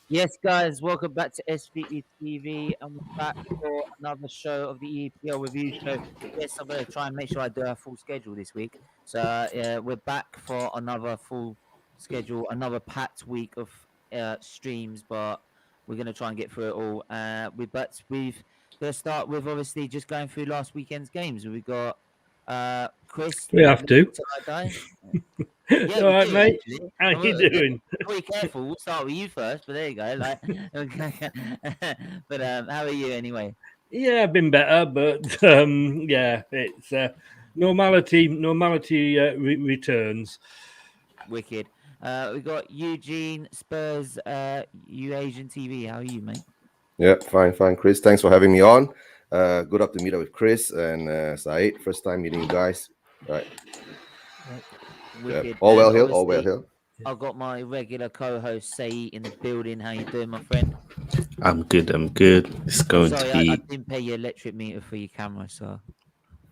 Yes, guys, welcome back to SFeatleyTV, and we're back for another show of the EPL Review Show. Yes, I'm going to try and make sure I do a full schedule this week. So we're back for another full schedule, another packed week of streams, but we're going to try and get through it all. We've going to start with obviously just going through last weekend's games. We've got Chris. We have to. Yeah, all right, do, mate. actually. How you doing? Be careful. We'll start with you first, but there you go. Like, but how are you anyway? Yeah, I've been better, but yeah, it's normality. Normality returns. Wicked. We got Eugene Spurs, Asian TV. How are you, mate? Yeah, fine, Chris. Thanks for having me on. Good up to meet up with Chris and Said. First time meeting you guys. Right. Wicked. Yeah. All well here. All well here. I've got my regular co-host Said in the building. How you doing, my friend? I'm good. It's going to be. I didn't pay your electric meter for your camera, so.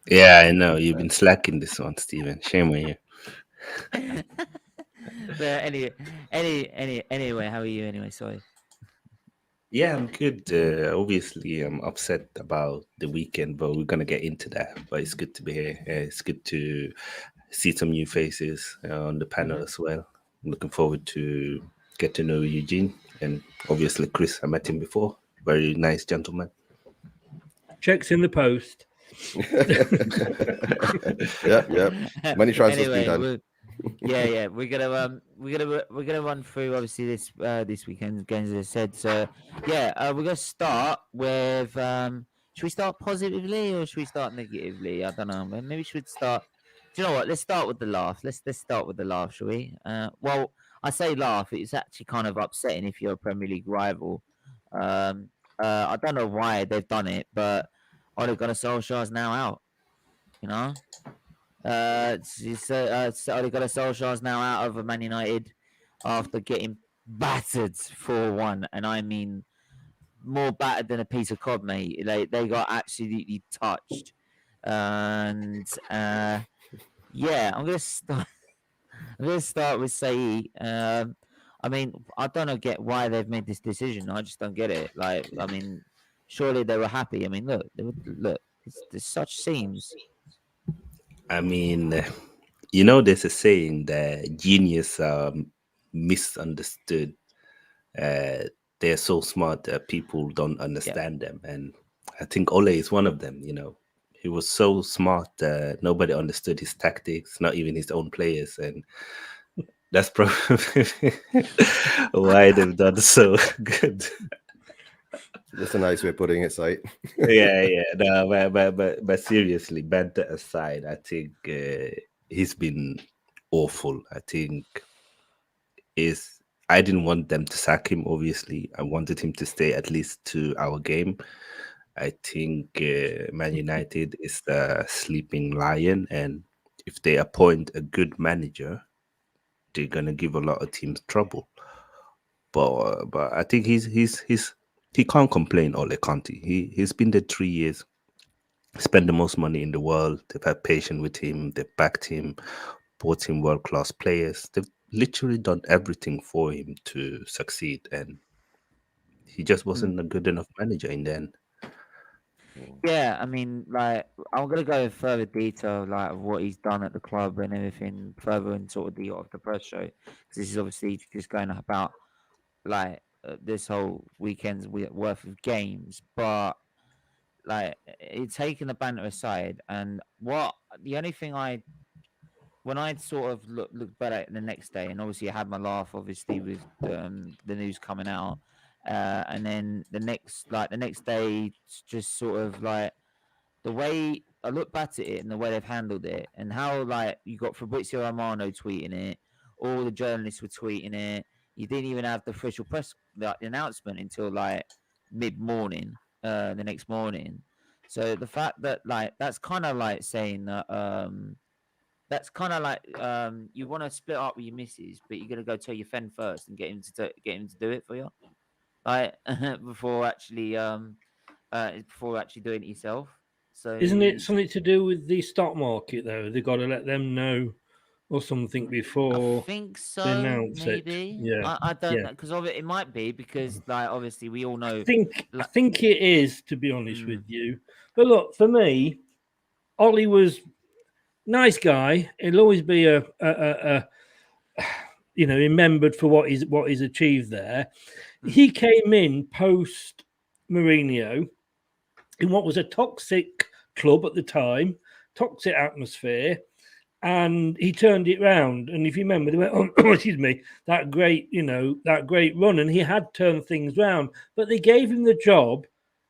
Yeah, I know you've been slacking this one, Steven. Shame on you. But anyway, how are you? Anyway, sorry. Yeah, I'm good. Obviously, I'm upset about the weekend, but we're gonna get into that. But it's good to be here. It's good to see some new faces on the panel as well. I'm looking forward to get to know Eugene and obviously Chris. I met him before. Very nice gentleman. Checks in the post. Yeah. Money transfers being done. Yeah. We're gonna run through obviously this weekend's games, as I said. So yeah, we're gonna start with. Should we start positively or should we start negatively? I don't know. Maybe we should start. Do you know what? Let's start with the laugh. Let's start with the laugh, shall we? Well, I say laugh. It's actually kind of upsetting if you're a Premier League rival. I don't know why they've done it, but Ole Gunnar Solskjaer's now out. You know. Ole Gunnar Solskjaer's now out of Man United after getting battered 4-1, and I mean more battered than a piece of cod, mate. They got absolutely touched, and yeah, I'm gonna start. I'm gonna start with Saeed. I mean, I don't get why they've made this decision. I just don't get it. Like, I mean, surely they were happy. I mean, look, there's such scenes. I mean, there's a saying that genius are misunderstood. They're so smart that people don't understand them. And I think Ole is one of them, He was so smart that nobody understood his tactics, not even his own players. And that's probably why they've done so good. That's a nice way of putting it, Said. Yeah. No, but seriously, banter aside, I think he's been awful. I think I didn't want them to sack him, obviously. I wanted him to stay at least to our game. I think Man United is the sleeping lion, and if they appoint a good manager, they're gonna give a lot of teams trouble. But I think he can't complain, Ole, can't he? He's been there 3 years, spent the most money in the world. They've had patience with him. They've backed him, bought him world-class players. They've literally done everything for him to succeed, and he just wasn't a good enough manager in the end. Yeah, I mean, like, I'm gonna go in further detail, like, of what he's done at the club and everything further in sort of the off the press show, because this is obviously just going about like this whole weekend's worth of games. But like, it's taking the banter aside, and the only thing when I sort of looked back at the next day, and obviously I had my laugh, obviously, with the news coming out. And then the next day, just sort of like the way I look back at it and the way they've handled it, and how like you got Fabrizio Romano tweeting it, all the journalists were tweeting it. You didn't even have the official press announcement until like mid-morning, the next morning. So the fact that like that's kind of like saying that that's kind of like you want to split up with your missus, but you're gonna go tell your friend first and get him to do it for you. Like before actually doing it yourself. So isn't it something to do with the stock market though? They've got to let them know or something I before think they so, announce it. maybe. Yeah, I don't yeah. know because of it. It might be because, like, obviously, we all know. I Like, think it is, to be honest with mm, you. But look, for me, Ollie was nice guy. He'll always be a remembered for what he's achieved there. Mm. He came in post Mourinho in what was a toxic club at the time, toxic atmosphere, and he turned it round. And if you remember, they went on, excuse me, that great run, and he had turned things round. But they gave him the job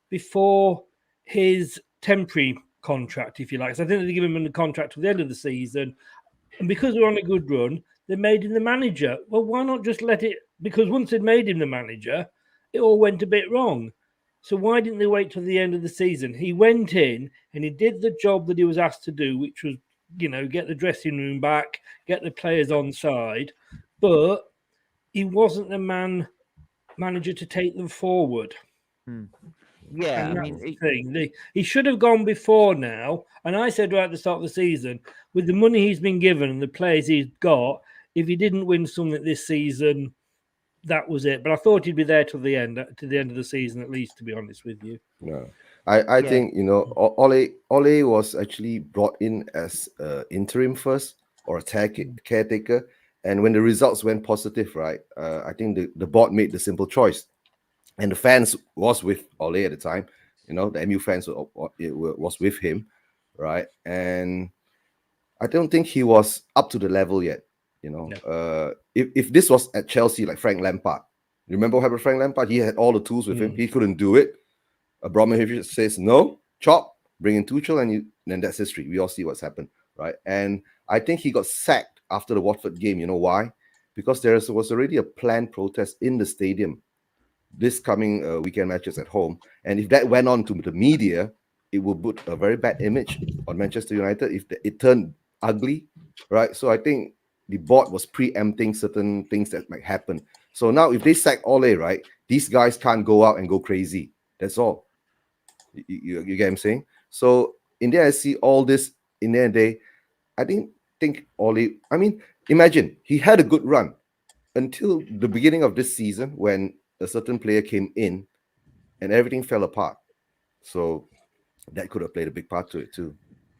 before his temporary contract, if you like. So I think they give him a contract till the end of the season, and because they're on a good run, they made him the manager. Well, why not just let it? Because once they'd made him the manager, it all went a bit wrong. So why didn't they wait till the end of the season? He went in and he did the job that he was asked to do, which was, get the dressing room back, get the players on side, but he wasn't the manager to take them forward. mm. Yeah, And I that's mean, the thing. He should have gone before now. And I said right at the start of the season, with the money he's been given and the players he's got, if he didn't win something this season, that was it. But I thought he'd be there to the end of the season at least, to be honest with you. No, I yeah, think Ole was actually brought in as interim first or a caretaker, and when the results went positive, right? I think the board made the simple choice, and the fans was with Ole at the time. The MU fans was with him, right? And I don't think he was up to the level yet. No. If this was at Chelsea, like Frank Lampard, remember what happened to Frank Lampard? He had all the tools with him. He couldn't do it. Abramovich says no, chop, bring in Tuchel, and then that's history. We all see what's happened, right? And I think he got sacked after the Watford game. You know why? Because there was already a planned protest in the stadium this coming weekend matches at home. And if that went on to the media, it would put a very bad image on Manchester United if it turned ugly, right? So I think the board was preempting certain things that might happen. So now if they sack Ole, right, these guys can't go out and go crazy. That's all. You get what I'm saying? So in there, I see all this in there. I didn't think Ole. I mean, imagine he had a good run until the beginning of this season when a certain player came in and everything fell apart. So that could have played a big part to it too.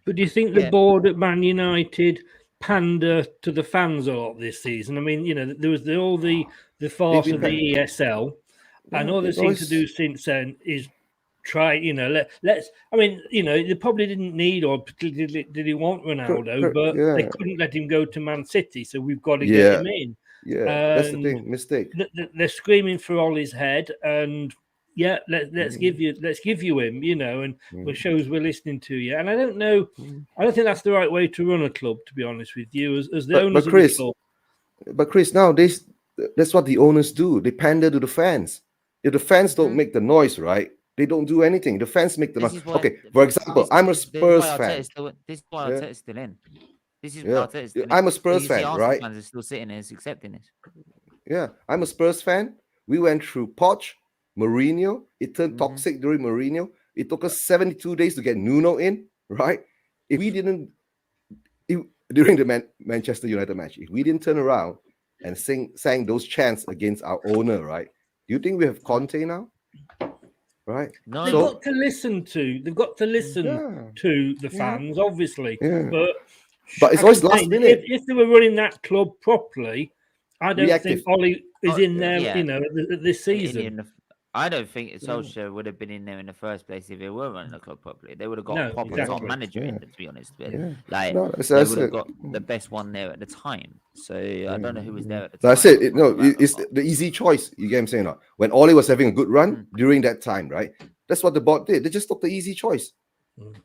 But do you think the board at Man United pander to the fans a lot this season? I mean, there was all the farce of the ESL, and all they seem to do since then is try, let's. I mean, they probably didn't need or did he want Ronaldo, but they couldn't let him go to Man City, so we've got to get him in. Yeah, that's the thing. Mistake. They're screaming for Ollie's head, and let's give you him, and it shows we're listening to you. And I don't know, I don't think that's the right way to run a club, to be honest with you, as the owners of the club. But Chris, nowadays that's what the owners do. They pander to the fans. If the fans don't make the noise, right, they don't do anything. The fans make the noise. Okay, for example, I'm a Spurs fan. This is why Arteta's still in. This is why Arteta's still in. I'm a Spurs fan, right? Fans are still sitting there accepting this. Yeah, I'm a Spurs fan. We went through Poch, Mourinho. It turned toxic during Mourinho. It took us 72 days to get Nuno in, right? If we didn't, during the Manchester United match, if we didn't turn around and sang those chants against our owner, right? Do you think we have Conte now? Right? No. They've got to listen to the fans, obviously. Yeah. But it's always last minute. If they were running that club properly, I don't think Ollie is in there, this season. I don't think Solskjaer would have been in there in the first place if they were running the club properly. They would have got a proper top manager in, to be honest. But they would have got the best one there at the time. So I don't know who was there at the time. That's it. It's the easy choice. You get what I'm saying? When Ole was having a good run during that time, right? That's what the board did. They just took the easy choice.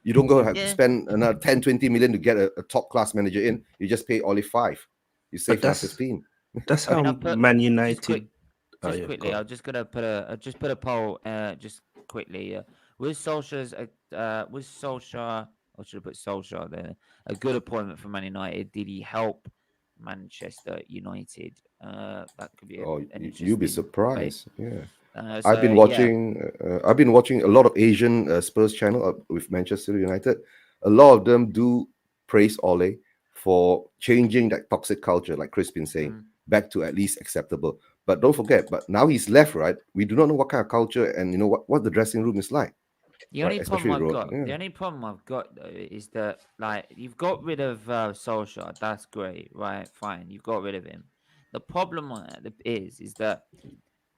You don't go have to spend another 10, 20 million to get a top-class manager in. You just pay Ole 5. You save 15. That's how Man United... Just quickly, I'm just gonna put a poll. Just quickly, was Solskjaer? I should have put Solskjaer there. A good appointment for Man United. Did he help Manchester United? That could be. You'll be surprised. Debate. Yeah. I've been watching. I've been watching a lot of Asian Spurs channel with Manchester United. A lot of them do praise Ole for changing that toxic culture, like Chris been saying, back to at least acceptable. But don't forget, but now he's left, right? We do not know what kind of culture and what the dressing room is like. The Right, only especially problem I've Road. got, Yeah. the only problem I've got though is that like you've got rid of Solskjaer. That's great, right? Fine, you've got rid of him. The problem on it is that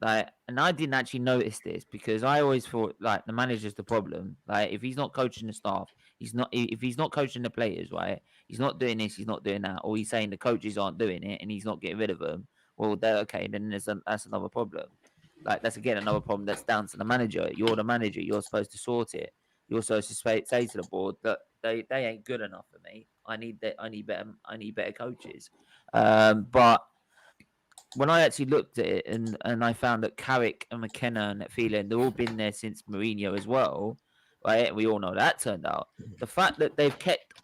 like, and I didn't actually notice this because I always thought like the manager's the problem. Like, if he's not coaching the staff, he's not. If he's not coaching the players, right? He's not doing this. He's not doing that. Or he's saying the coaches aren't doing it, and he's not getting rid of them. Well, they're okay. Then that's another problem. Like, that's again another problem that's down to the manager. You're the manager. You're supposed to sort it. You're supposed to say to the board that they ain't good enough for me. I need that. I need better coaches. But when I actually looked at it and I found that Carrick and McKenna and Phelan, they've all been there since Mourinho as well, right? We all know that turned out. The fact that they've kept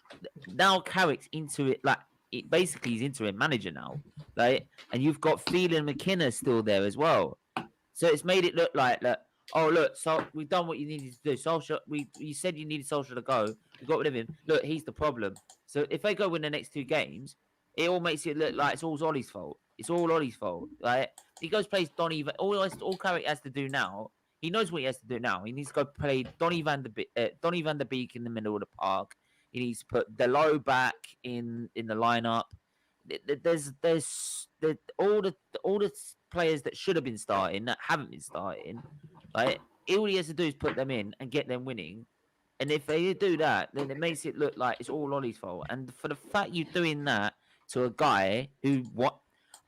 now Carrick's into it, like it basically he's interim manager now, right? And you've got Phelan and McKenna still there as well. So it's made it look like that. Oh look, so we've done what you needed to do. Solskjaer, you said you needed Solskjaer to go. We got rid of him. Look, he's the problem. So if they go win the next 2 games, it all makes it look like it's all Ollie's fault. It's all Ollie's fault, right? He goes plays Donny. All Carrick has to do now. He knows what he has to do now. He needs to go play Donny van der Beek in the middle of the park. He needs to put Delo back in the lineup. There's all the players that should have been starting that haven't been starting. Right? All he has to do is put them in and get them winning. And if they do that, then it makes it look like it's all Ollie's fault. And for the fact you're doing that to a guy who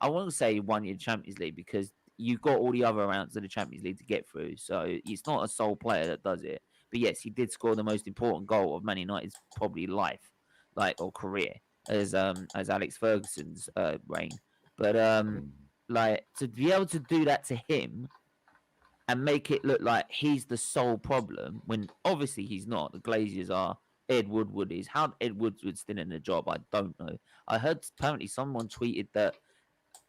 I won't say won your Champions League because you've got all the other rounds of the Champions League to get through. So it's not a sole player that does it. But yes, he did score the most important goal of Man United's probably life, or career, as Alex Ferguson's reign. But like to be able to do that to him and make it look like he's the sole problem when obviously he's not. The Glaziers are. Ed Woodward is. How Ed Woodward's still in the job, I don't know. I heard apparently someone tweeted that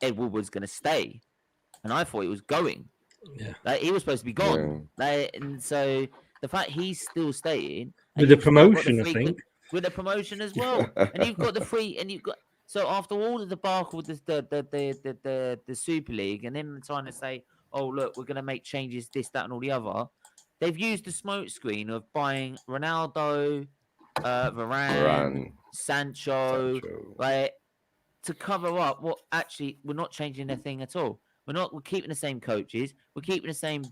Ed Woodward's going to stay, and I thought he was going. Yeah, like he was supposed to be gone. And so the fact he's still staying with the promotion, I think, with the promotion as well, and you've got the free, and you've got so after all the debacle with the Super League, and then trying to say, oh look, we're going to make changes, this, that, and all the other. They've used the smokescreen of buying Ronaldo, Varane, Sancho, right, to cover up what actually we're not changing a thing at all. We're keeping the same coaches. We're keeping the same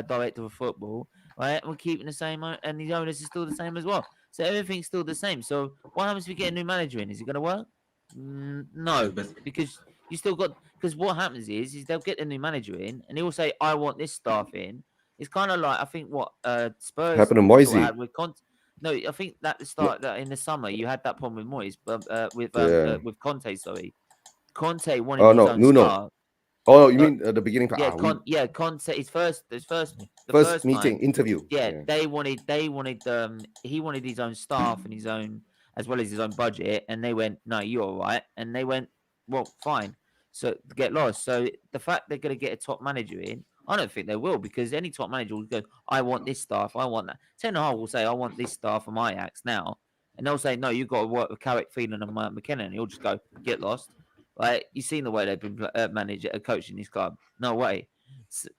director of football, right? And we're keeping the same, and the owners are still the same as well. So everything's still the same. So what happens if we get a new manager in? Is it going to work? No, because you still got. Because what happens is they'll get the new manager in, and he'll say, "I want this staff in." It's kind of like I think what Spurs happened to Moisey had with Conte. No, I think that the start that in the summer you had that problem with Moyes, with Conte. Sorry, Conte wanted his own staff. Oh, you mean the beginning part? Conte. His first meeting time, interview. He wanted his own staff and his own as well as his own budget, and they went, no, you're all right, and they went, well, fine. So get lost. So the fact they're going to get a top manager in, I don't think they will, because any top manager will go, I want this staff, I want that. Ten Hag will say, I want this staff from Ajax now, and they'll say, no, you've got to work with Carrick, Phelan, and McKenna, and he'll just go, get lost. Right, you've seen the way they've been coaching this club. No way. So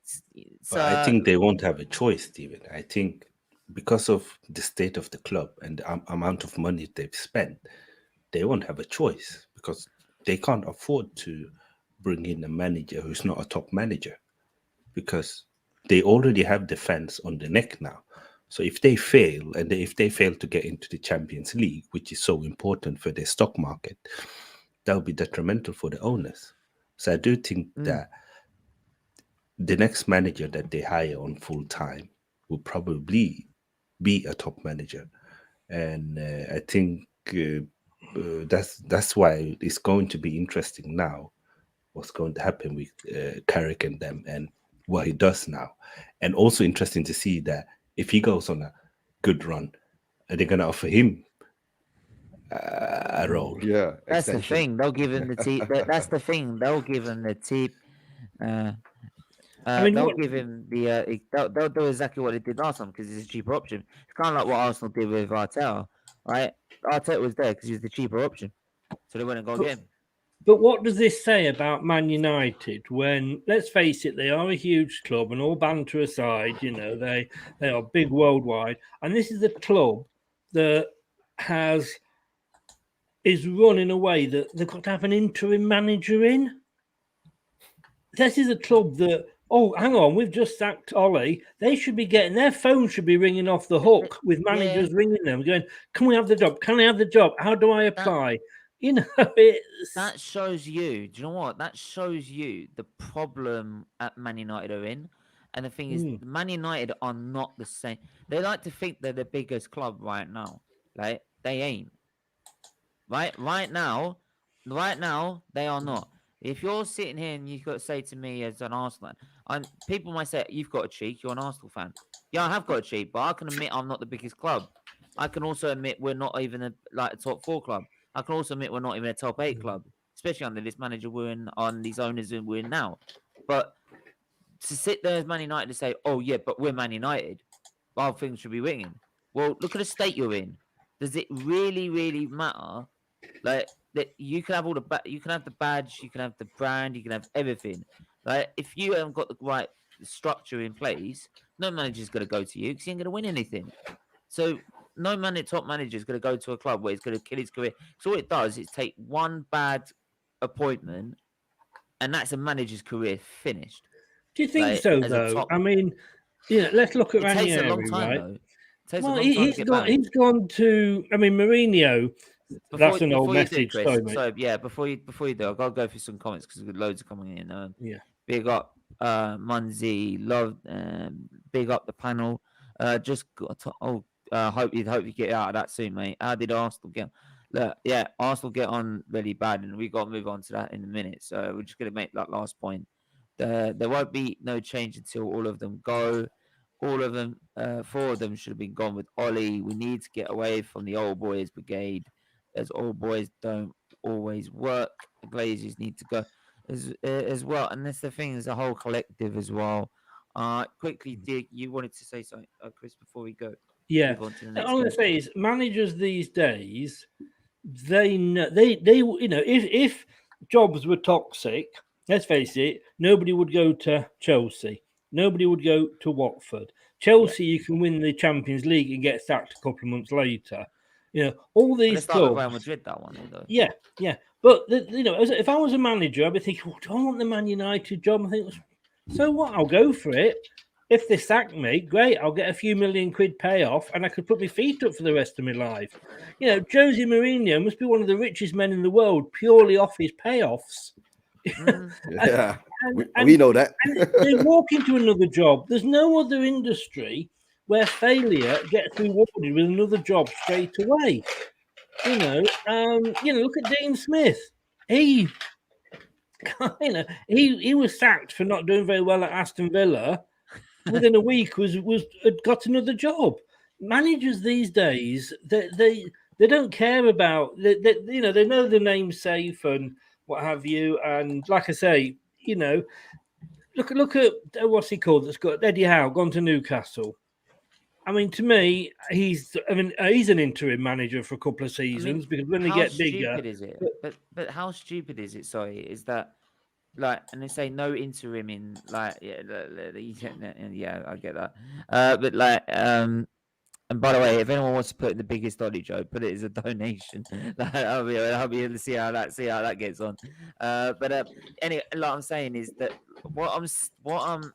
I think they won't have a choice, Steven. I think because of the state of the club and the amount of money they've spent, they won't have a choice because they can't afford to bring in a manager who's not a top manager because they already have the fans on the neck now. So if they fail and if they fail to get into the Champions League, which is so important for their stock market, that will be detrimental for the owners. So I do think that the next manager that they hire on full time will probably be a top manager, and I think that's why it's going to be interesting now. What's going to happen with Carrick and them, and what he does now, and also interesting to see that if he goes on a good run, are they going to offer him a role? Yeah, that's the thing. They'll give him the tip. That's the thing. They'll give him the tip. They'll give him the. They'll do exactly what they did last time because it's a cheaper option. It's kind of like what Arsenal did with Vartel. right? Arteta was there because he was the cheaper option, so they went and got him. But what does this say about Man United when, let's face it, they are a huge club, and all banter aside, you know, they are big worldwide, and this is a club that is run in a way that they've got to have an interim manager in. This is a club that, oh, hang on, we've just sacked Ollie. They should be getting, their phone should be ringing off the hook with managers ringing them, going, can we have the job? Can I have the job? How do I apply? You know, that shows you. Do you know what? That shows you the problem at Man United are in. And the thing is, Man United are not the same. They like to think they're the biggest club right now. Like, they ain't. Right now, they are not. If you're sitting here and you've got to say to me as an Arsenal fan, and people might say, you've got a cheek, you're an Arsenal fan. Yeah, I have got a cheek, but I can admit I'm not the biggest club. I can also admit we're not even a top 4 club. I can also admit we're not even a top 8 club, especially under this manager we're in, on these owners we're in now. But to sit there as Man United and say, oh yeah, but we're Man United, well, things should be ringing. Well, look at the state you're in. Does it really, really matter? Like, that you can have you can have the badge, you can have the brand, you can have everything. Like, if you haven't got the right structure in place, no manager's going to go to you because he ain't going to win anything. So no top manager is going to go to a club where it's going to kill his career. So all it does is take one bad appointment, and that's a manager's career finished. Do you think so, though? I mean, yeah, let's look at Ranieri, takes a long time, right? though. It takes well, a long time he's gone to. I mean, Mourinho. That's an old message. Chris, sorry, mate. So yeah, before you do, I've got to go through some comments because loads are coming in. Yeah. Big up, Munzi. Love. Big up the panel. Just got to, hope you get out of that soon, mate. How did Arsenal get? Look, yeah, Arsenal get on really bad, and we got to move on to that in a minute. So we're just gonna make that last point. There won't be no change until all of them go. All of them, 4 of them should have been gone with Ollie. We need to get away from the old boys brigade, as old boys don't always work. The Glazers need to go as well, and that's the thing, is a whole collective as well. Quickly, Dick, you wanted to say something, Chris, before we go? Yeah, all I'm going to say is managers these days, they know, you know, if jobs were toxic, let's face it, nobody would go to Chelsea. Nobody would go to Watford. Chelsea, you can win the Champions League and get sacked a couple of months later. You know, all these clubs. Real Madrid, that one, though. Yeah. But you know, if I was a manager, I'd be thinking, do I want the Man United job? I think, so what? I'll go for it. If they sack me, great. I'll get a few million quid payoff, and I could put my feet up for the rest of my life. You know, Jose Mourinho must be one of the richest men in the world purely off his payoffs. Yeah, we know that. And they walk into another job. There's no other industry where failure gets rewarded with another job straight away. You know, look at Dean Smith. He was sacked for not doing very well at Aston Villa. Within a week, had got another job. Managers these days, they don't care about. They know the name's safe and what have you. And like I say, you know, look at what's he called? That's got Eddie Howe gone to Newcastle. I mean, to me, he's an interim manager for a couple of seasons, because when they get bigger, how stupid is it? But how stupid is it? Sorry, is that like, and they say no interim in, like, yeah, I get that. But like, and by the way, if anyone wants to put in the biggest Ollie joke, put it as a donation. I'll be able to see how that gets on. But anyway, like I'm saying is that what I'm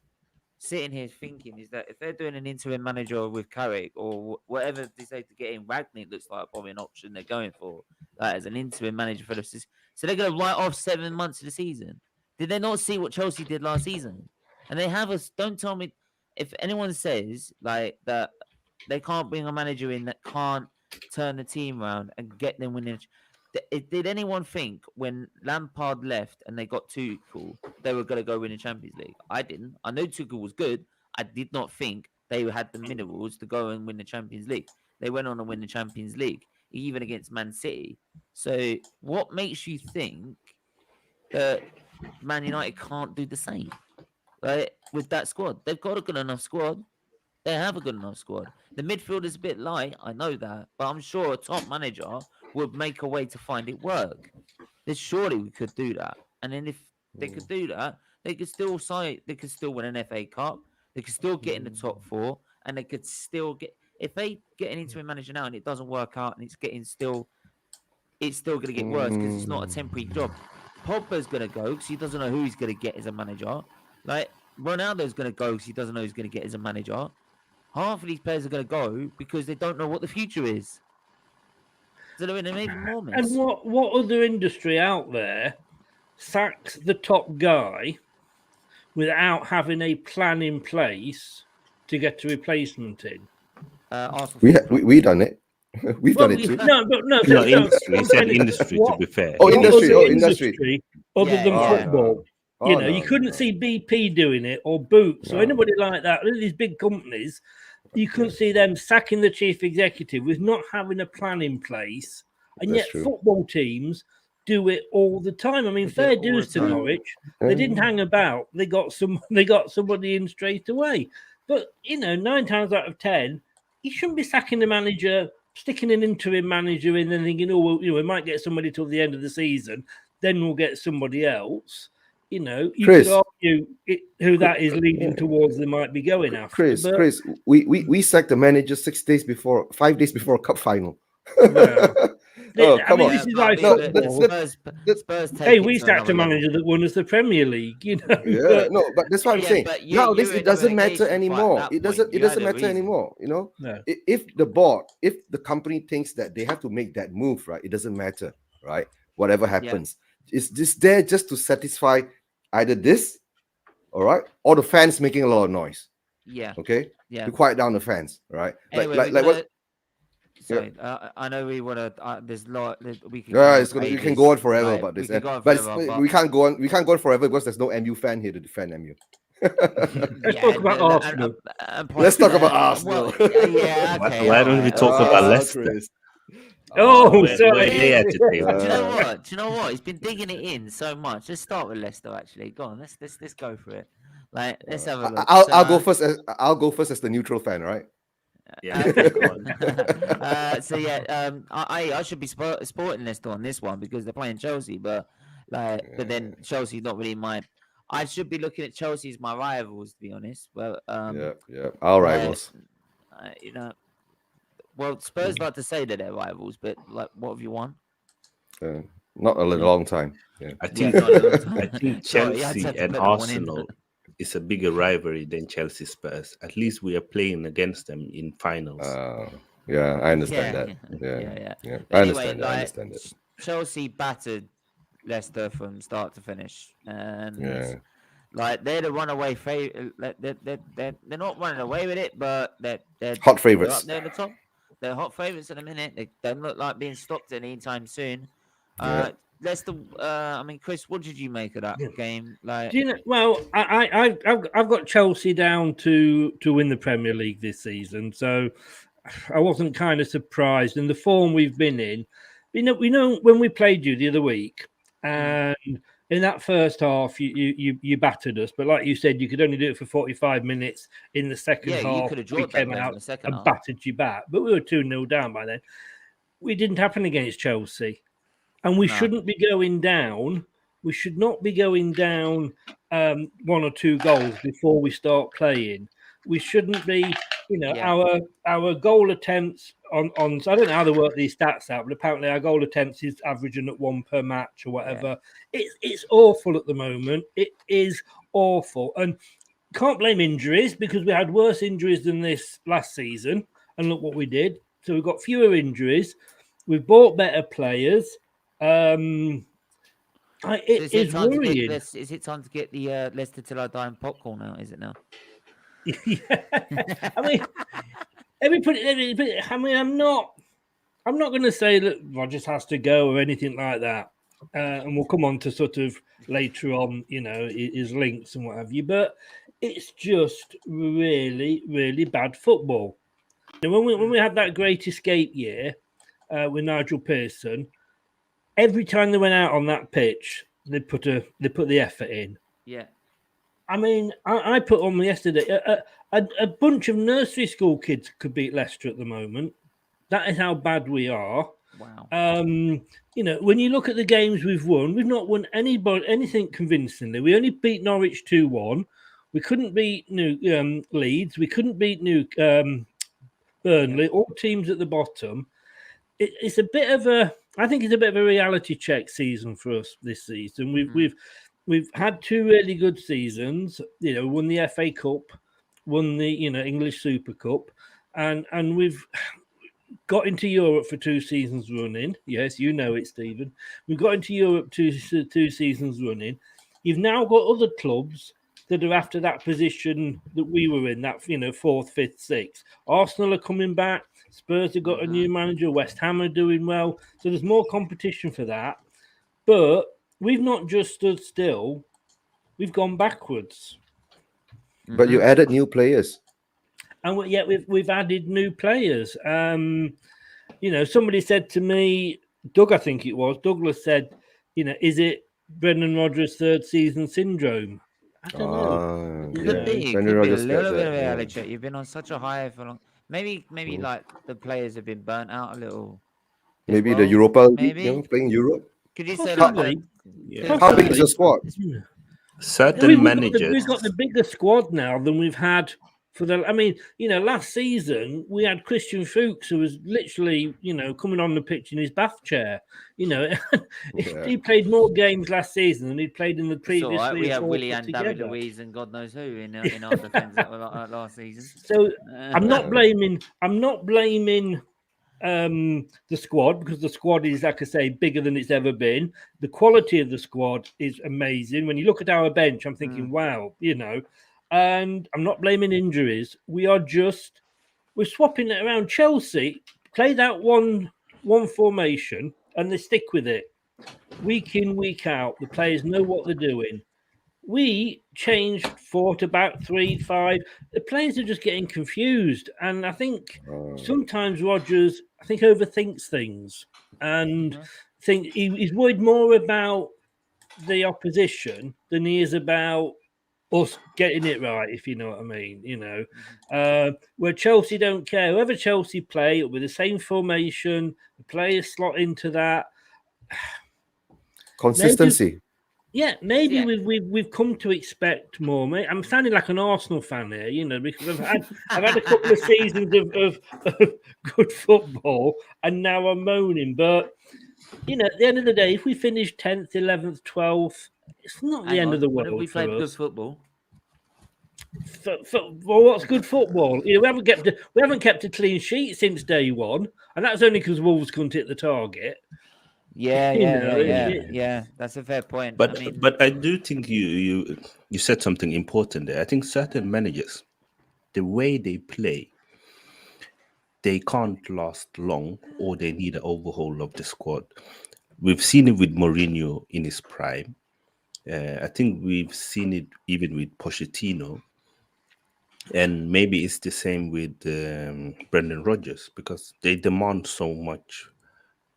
sitting here thinking is that if they're doing an interim manager with Carrick or whatever they say to get in, Ragnick looks like probably an option they're going for, like, as an interim manager for the season. So they're going to write off 7 months of the season. Did they not see what Chelsea did last season? And they have us. Don't tell me if anyone says like that they can't bring a manager in that can't turn the team around and get them winning. Did anyone think when Lampard left and they got Tuchel, they were going to go win the Champions League? I didn't. I know Tuchel was good. I did not think they had the minerals to go and win the Champions League. They went on to win the Champions League, even against Man City. So what makes you think that Man United can't do the same, right, with that squad? They've got a good enough squad. They have a good enough squad. The midfield is a bit light, I know that, but I'm sure a top manager would make a way to find it work. Surely we could do that. And then if they could do that, they could still win an FA Cup, they could still get in the top 4, and they could still get, if they get an interim manager now and it doesn't work out and it's still going to get worse because it's not a temporary job. Pogba's going to go because he doesn't know who he's going to get as a manager. Like, Ronaldo's going to go because he doesn't know who's going to get as a manager. Half of these players are going to go because they don't know what the future is. So they're in an even more mess. And what other industry out there sacks the top guy without having a plan in place to get a replacement in? We done it. We've done it too. No. Industry. He said industry, to be fair. Oh, industry. Other than football. Oh, you couldn't see BP doing it or Boots or anybody like that. These big companies, you couldn't see them sacking the chief executive with not having a plan in place. And That's yet true. football teams do it all the time. I mean, fair dues to Norwich. They didn't hang about. They got somebody in straight away. But 9 times out of 10, you shouldn't be sacking the manager, sticking an interim manager in and thinking, we might get somebody till the end of the season, then we'll get somebody else. You Chris, could argue who that is leading towards they might be going after. Chris, we sacked the manager 5 days before a cup final. Come on. This is like Spurs we sacked a manager that won us the Premier League, but that's what I'm saying. Nowadays, it doesn't matter anymore. It doesn't matter anymore. No. If the company thinks that they have to make that move, right, it doesn't matter, right? Whatever happens, it's just there just to satisfy either this, all right, or the fans making a lot of noise. Yeah. Okay. Yeah. To quiet down the fans, right? Anyway, what? Sorry, I know we want to. There's a lot. We can. We can go on forever about this, we can't go on. We can't go on forever because there's no MU fan here to defend MU. Let's talk about Arsenal. Let's talk about Arsenal. Okay. Why don't we talk about Leicester? Chris. Sorry. Do you know what? He's been digging it in so much. Let's start with Leicester. Actually, go on. Let's go for it. Let's have a look. I'll go first. I'll go first as the neutral fan, right? Yeah. I should be supporting Leicester on this one because they're playing Chelsea, but then Chelsea's not really my. I should be looking at Chelsea as my rivals, to be honest. But our rivals. Well, Spurs like to say that they're rivals, but what have you won? Not a long time. Yeah. I think Chelsea and Arsenal is a bigger rivalry than Chelsea Spurs. At least we are playing against them in finals. I understand that. Yeah. I understand that. Chelsea battered Leicester from start to finish, and they're the runaway favorite. They're not running away with it, but they're hot favorites. They're up there at the top. They're hot favorites at the minute. They don't look like being stopped anytime soon. Leicester. Chris, what did you make of that game? I've got Chelsea down to win the Premier League this season, so I wasn't kind of surprised. And the form we've been in, we know when we played you the other week, and in that first half, you battered us. But like you said, you could only do it for 45 minutes. In the second half, you could have drawn we came out and battered you back. But we were 2-0 down by then. We didn't happen against Chelsea. And we shouldn't be going down. We should not be going down 1 or 2 goals before we start playing. We shouldn't be, our goal attempts on. So I don't know how they work these stats out, but apparently our goal attempts is averaging at 1 per match or whatever. Yeah. It's awful at the moment. It is awful, and can't blame injuries because we had worse injuries than this last season. And look what we did. So we've got fewer injuries. We've bought better players. It is worrying. Is it time to get the Leicester Till I Die in popcorn out? Is it now? I'm not going to say that Rodgers has to go or anything like that, and we'll come on to sort of later on, his links and what have you. But it's just really, really bad football. When we had that great escape year with Nigel Pearson. Every time they went out on that pitch, they put the effort in. Yeah. I mean, I put on yesterday a bunch of nursery school kids could beat Leicester at the moment. That is how bad we are. Wow. You know, when you look at the games we've not won anything convincingly. We only beat Norwich 2-1. We couldn't beat Leeds. We couldn't beat Burnley. All teams at the bottom. It's a bit of I think it's a bit of a reality check season for us this season. We've had 2 really good seasons. You know, won the FA Cup, won the English Super Cup, and we've got into Europe for 2 seasons running. Yes, you know it, Stephen. We've got into Europe two seasons running. You've now got other clubs that are after that position that we were in, that 4th, 5th, 6th. Arsenal are coming back. Spurs have got a new manager. West Ham are doing well. So there's more competition for that. But we've not just stood still. We've gone backwards. But you added new players. And yet we've added new players. Somebody said to me, Doug, I think it was, Douglas said, is it Brendan Rodgers' 3rd season syndrome? I don't know. Could be a little bit of reality check. You've been on such a high for long. Maybe like the players have been burnt out a little. Maybe the Europa League, playing Europe. Could you say how big is the squad? Certain managers. We've got the bigger squad now than we've had for the. I mean, last season we had Christian Fuchs, who was literally, coming on the pitch in his bath chair. He played more games last season than he'd played in the previous. Right. We have Willie and David Luiz and God knows who in our defence last season. So I'm not blaming the squad, because the squad is, like I say, bigger than it's ever been. The quality of the squad is amazing. When you look at our bench, I'm thinking, wow, and I'm not blaming injuries. We're swapping it around. Chelsea play that one formation and they stick with it week in, week out. The players know what they're doing. We changed 4 to back 3, 5. The players are just getting confused, and I think sometimes Rodgers, overthinks things, and think he's worried more about the opposition than he is about us getting it right, if you know what I mean. Where Chelsea don't care. Whoever Chelsea play, it'll be the same formation. The players slot into that. Consistency. Maybe we've come to expect more. Mate. I'm sounding like an Arsenal fan here, because I've had a couple of seasons of good football, and now I'm moaning. But at the end of the day, if we finish 10th, 11th, 12th, it's not the end of the world. But if we played good football. Well, what's good football? We haven't kept a clean sheet since day one, and that's only because Wolves couldn't hit the target. Yeah. That's a fair point. But I do think you said something important there. I think certain managers, the way they play, they can't last long, or they need an overhaul of the squad. We've seen it with Mourinho in his prime. I think we've seen it even with Pochettino. And maybe it's the same with Brendan Rodgers, because they demand so much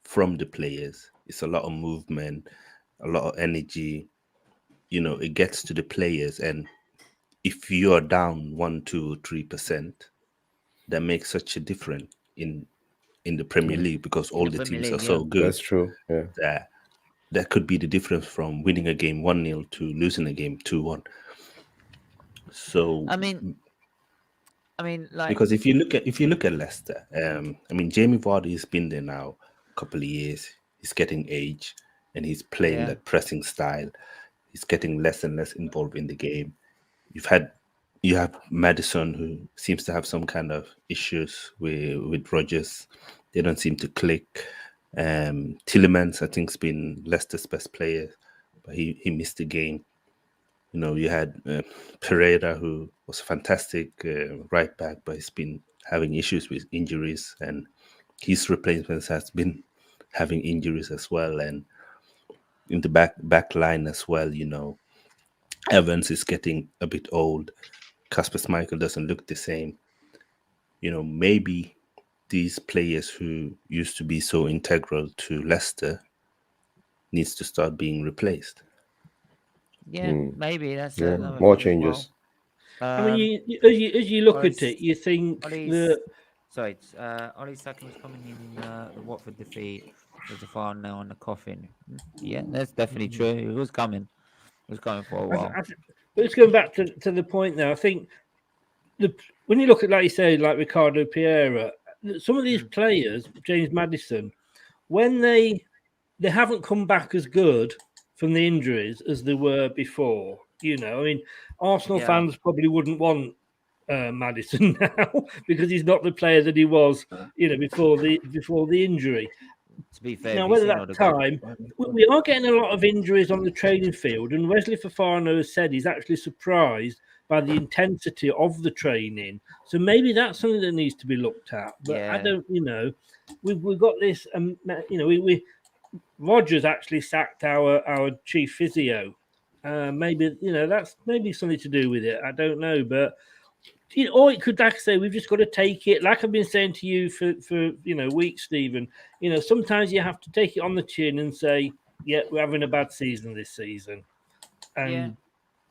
from the players. It's a lot of movement, a lot of energy. It gets to the players, and if you are down 1%, 2%, 3%, that makes such a difference in the Premier League, because all the teams are so good. That's true. Yeah. That could be the difference from winning a game 1-0 to losing a game 2-1. So I mean, like, because if you look at Leicester, Jamie Vardy has been there now a couple of years. He's getting age, and he's playing that pressing style. He's getting less and less involved in the game. You have Maddison, who seems to have some kind of issues with Rodgers. They don't seem to click. Tielemans, I think, has been Leicester's best player, but he missed the game. You had Pereira, who was fantastic right back, but he's been having issues with injuries, and his replacements has been having injuries as well. And in the back line as well, Evans is getting a bit old. Kasper Schmeichel doesn't look the same. Maybe these players who used to be so integral to Leicester needs to start being replaced. Yeah, maybe that's Yeah, another more thing as well. changes. I mean, as you look at it, you think that Ollie's second was coming in the Watford defeat. There's a file now on the coffin. Yeah, that's definitely true. It was coming. It was coming for a while. But it's going back to the point now. I think when you look at, like you say, like Ricardo Pereira, some of these players, James Maddison, when they haven't come back as good from the injuries as they were before. You know, I mean, Arsenal fans probably wouldn't want Maddison now because he's not the player that he was, you know, before the injury. To be fair, Now, whether that time, we are getting a lot of injuries on the training field, and Wesley Fofana has said he's actually surprised by the intensity of the training. So maybe that's something that needs to be looked at. But I don't, you know, we've got this, you know, we Rodgers actually sacked our chief physio. Maybe, you know, that's maybe something to do with it. I don't know, but you know, or it could, like I say, we've just got to take it. Like I've been saying to you for you know weeks, Stephen. You know, sometimes you have to take it on the chin and say, "Yeah, we're having a bad season this season," and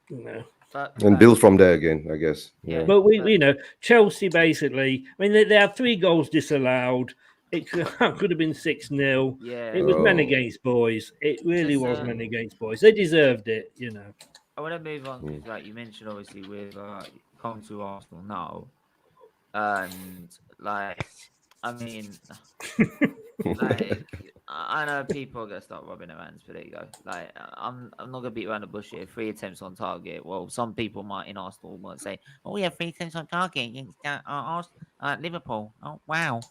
you know, and build from there again, I guess. Yeah. But we, you know, Chelsea basically. I mean, they had 3 goals disallowed. It could have been 6-0. Yeah, it was men against boys. It really was men against boys. They deserved it, you know. I want to move on because, like you mentioned, obviously with come to Arsenal now, and like, I mean, like, I know people are gonna start rubbing their hands, but there you go. Like, I'm not gonna beat around the bush here. 3 attempts on target. Well, some people might in Arsenal might say, "Oh, we have 3 attempts on target against Liverpool." Oh, wow,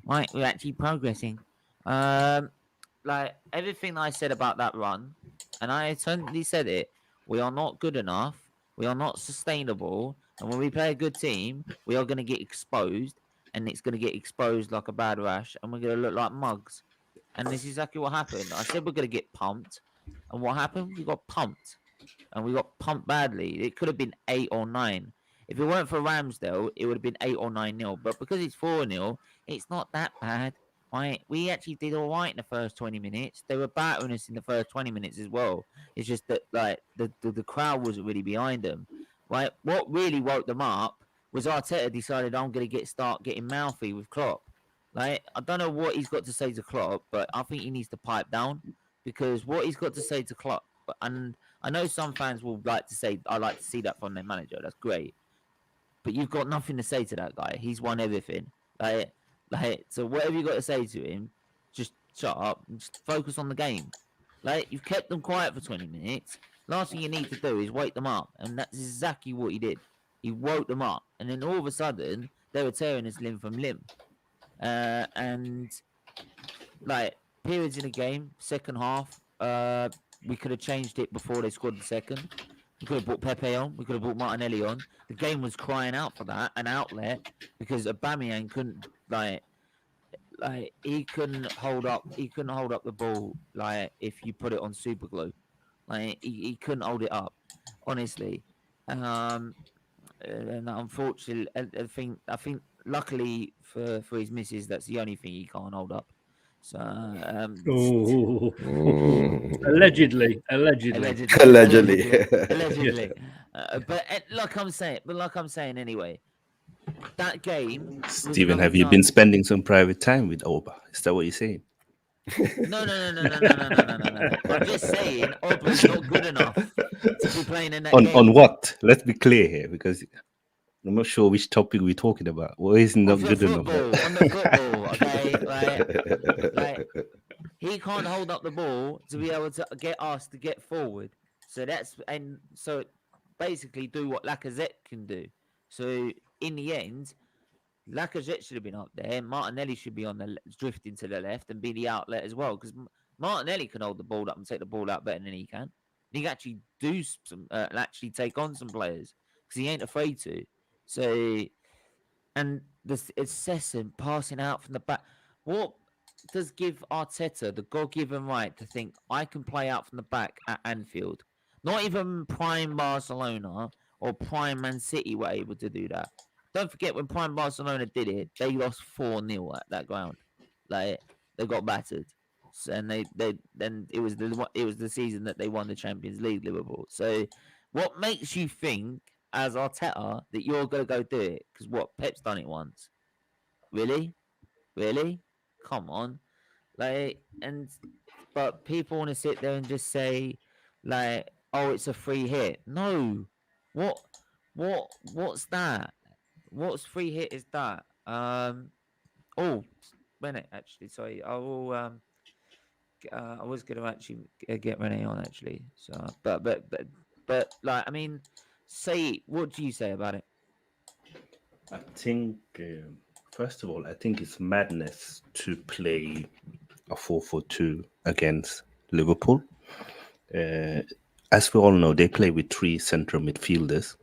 right, we're actually progressing. Like everything I said about that run, and I certainly said it. We are not good enough. We are not sustainable. And when we play a good team, we are going to get exposed. And it's going to get exposed like a bad rash. And we're going to look like mugs. And this is exactly what happened. I said we're going to get pumped. And what happened? We got pumped. And we got pumped badly. It could have been 8 or 9. If it weren't for Ramsdale, it would have been 8 or 9-0. But because it's 4-0, it's not that bad. Right, we actually did all right in the first 20 minutes. They were battering us in the first 20 minutes as well. It's just that like the crowd wasn't really behind them. Right, what really woke them up was Arteta decided I'm going to start getting mouthy with Klopp. Like I don't know what he's got to say to Klopp, but I think he needs to pipe down because what he's got to say to Klopp, and I know some fans will like to say I like to see that from their manager. That's great, but you've got nothing to say to that guy. He's won everything. Like, so whatever you got to say to him, just shut up and just focus on the game. Like, you've kept them quiet for 20 minutes. Last thing you need to do is wake them up. And that's exactly what he did. He woke them up. And then all of a sudden, they were tearing us limb from limb. And, like, periods in the game, second half, we could have changed it before they scored the second. We could have brought Pepe on. We could have brought Martinelli on. The game was crying out for that, an outlet, because Aubameyang couldn't like he couldn't hold up. He couldn't hold up the ball like if you put it on super glue. Like he couldn't hold it up, honestly. And unfortunately, I think luckily for his missus, that's the only thing he can't hold up. So allegedly. But like I'm saying anyway, that game. Stephen, have you been spending some private time with Oba? Is that what you're saying? No. I'm just saying Oba's not good enough to be playing in that game. On what? Let's be clear here, because I'm not sure which topic we're talking about. What is not good enough? On the football, okay? Like he can't hold up the ball to be able to get us to get forward. So basically do what Lacazette can do. So in the end, Lacazette should have been up there. Martinelli should be drifting to the left and be the outlet as well, because Martinelli can hold the ball up and take the ball out better than he can. He can actually do actually take on some players because he ain't afraid to. So, and this incessant passing out from the back. What does give Arteta the God-given right to think I can play out from the back at Anfield? Not even prime Barcelona or prime Man City were able to do that. Don't forget when prime Barcelona did it, they lost 4-0 at that ground. Like they got battered. and then it was the season that they won the Champions League, Liverpool. So, what makes you think as Arteta that you're gonna go do it? Because what Pep's done it once, really, come on, like but people want to sit there and just say like, oh, it's a free hit. No, what what's that? What's free hit is that? Oh, Renee, actually, sorry, I will. I was going to actually get Renee on actually. So, but, like, I mean, say, what do you say about it? I think, first of all, I think it's madness to play a 4-4-2 against Liverpool. As we all know, they play with 3 central midfielders,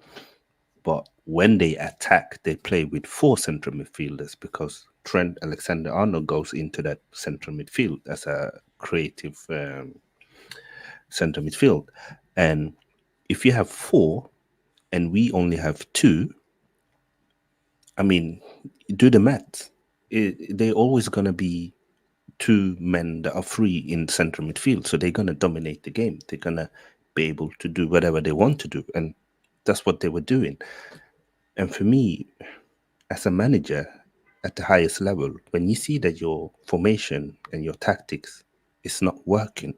but when they attack, they play with 4 central midfielders because Trent Alexander-Arnold goes into that central midfield as a creative central midfield. And if you have 4 and we only have 2, I mean, do the math. They're always going to be 2 men that are free in central midfield. So they're going to dominate the game. They're going to be able to do whatever they want to do. And that's what they were doing. And for me, as a manager at the highest level, when you see that your formation and your tactics is not working,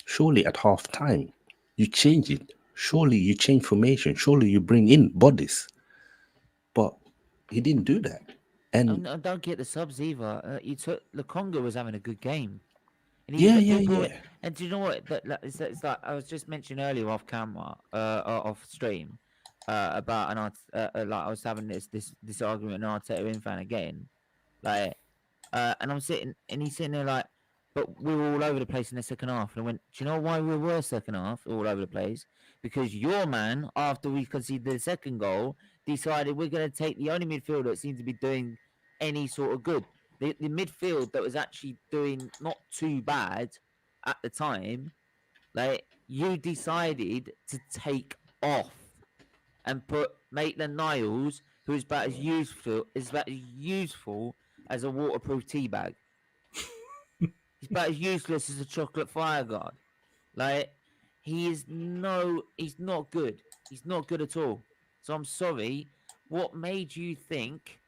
surely at half time, you change it. Surely you change formation. Surely you bring in bodies. But he didn't do that. And I don't get the subs either. You took Lukonga was having a good game, and yeah. And do you know what? It's like I was just mentioning earlier off camera, off stream, about like I was having this argument with an Arteta in fan again, like, and I'm sitting and he's sitting there like, but we were all over the place in the second half, and I went, do you know why we were second half all over the place? Because your man, after we conceded the second goal, decided we're going to take the only midfielder that seems to be doing any sort of good. The midfield that was actually doing not too bad at the time, like, you decided to take off and put Maitland Niles, who is about as useful as a waterproof tea bag. He's about as useless as a chocolate fire guard. Like, he's not good. He's not good at all. So I'm sorry. What made you think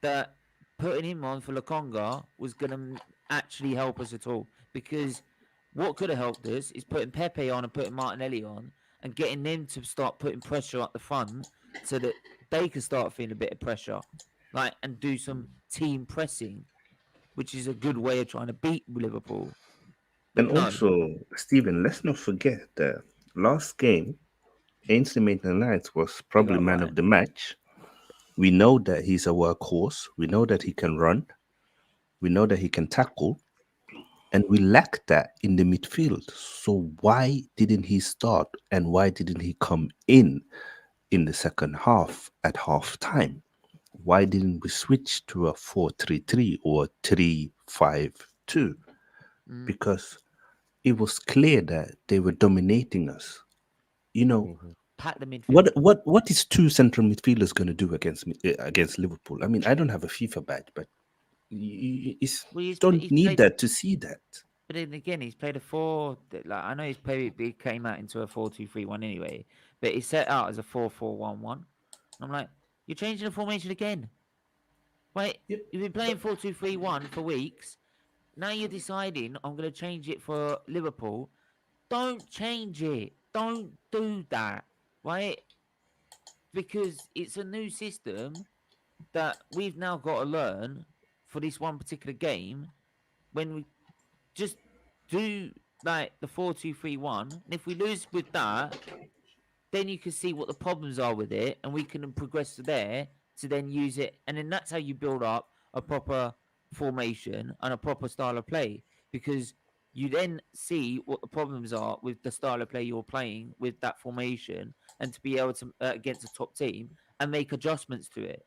that putting him on for Lukonga was going to actually help us at all? Because what could have helped us is putting Pepe on and putting Martinelli on and getting them to start putting pressure up the front so that they can start feeling a bit of pressure, like, and do some team pressing, which is a good way of trying to beat Liverpool. But and no, also, Stephen, let's not forget that last game, Ainsley Maitland-Niles was probably man of the match. We know that he's a workhorse. We know that he can run. We know that he can tackle. And we lack that in the midfield. So why didn't he start and why didn't he come in the second half at half time? Why didn't we switch to a 4-3-3 or 3-5-2? Because it was clear that they were dominating us. You know, pack the midfield. what is 2 central midfielders going to do against Liverpool? I mean, I don't have a FIFA badge, but you don't need that to see that. But then again, he's played a 4. Like, I know he came out into a 4-2-3-1 anyway, but he's set out as a 4-4-1-1. I'm like, you're changing the formation again. Wait, Yep. you've been playing 4-2-3-1 for weeks. Now you're deciding I'm going to change it for Liverpool. Don't change it. Don't do that, right? Because it's a new system that we've now got to learn for this one particular game. When we just do like the 4-2-3-1, and if we lose with that, then you can see what the problems are with it, and we can progress to there to then use it, and then that's how you build up a proper formation and a proper style of play, because you then see what the problems are with the style of play you're playing with that formation, and to be able to against a top team and make adjustments to it.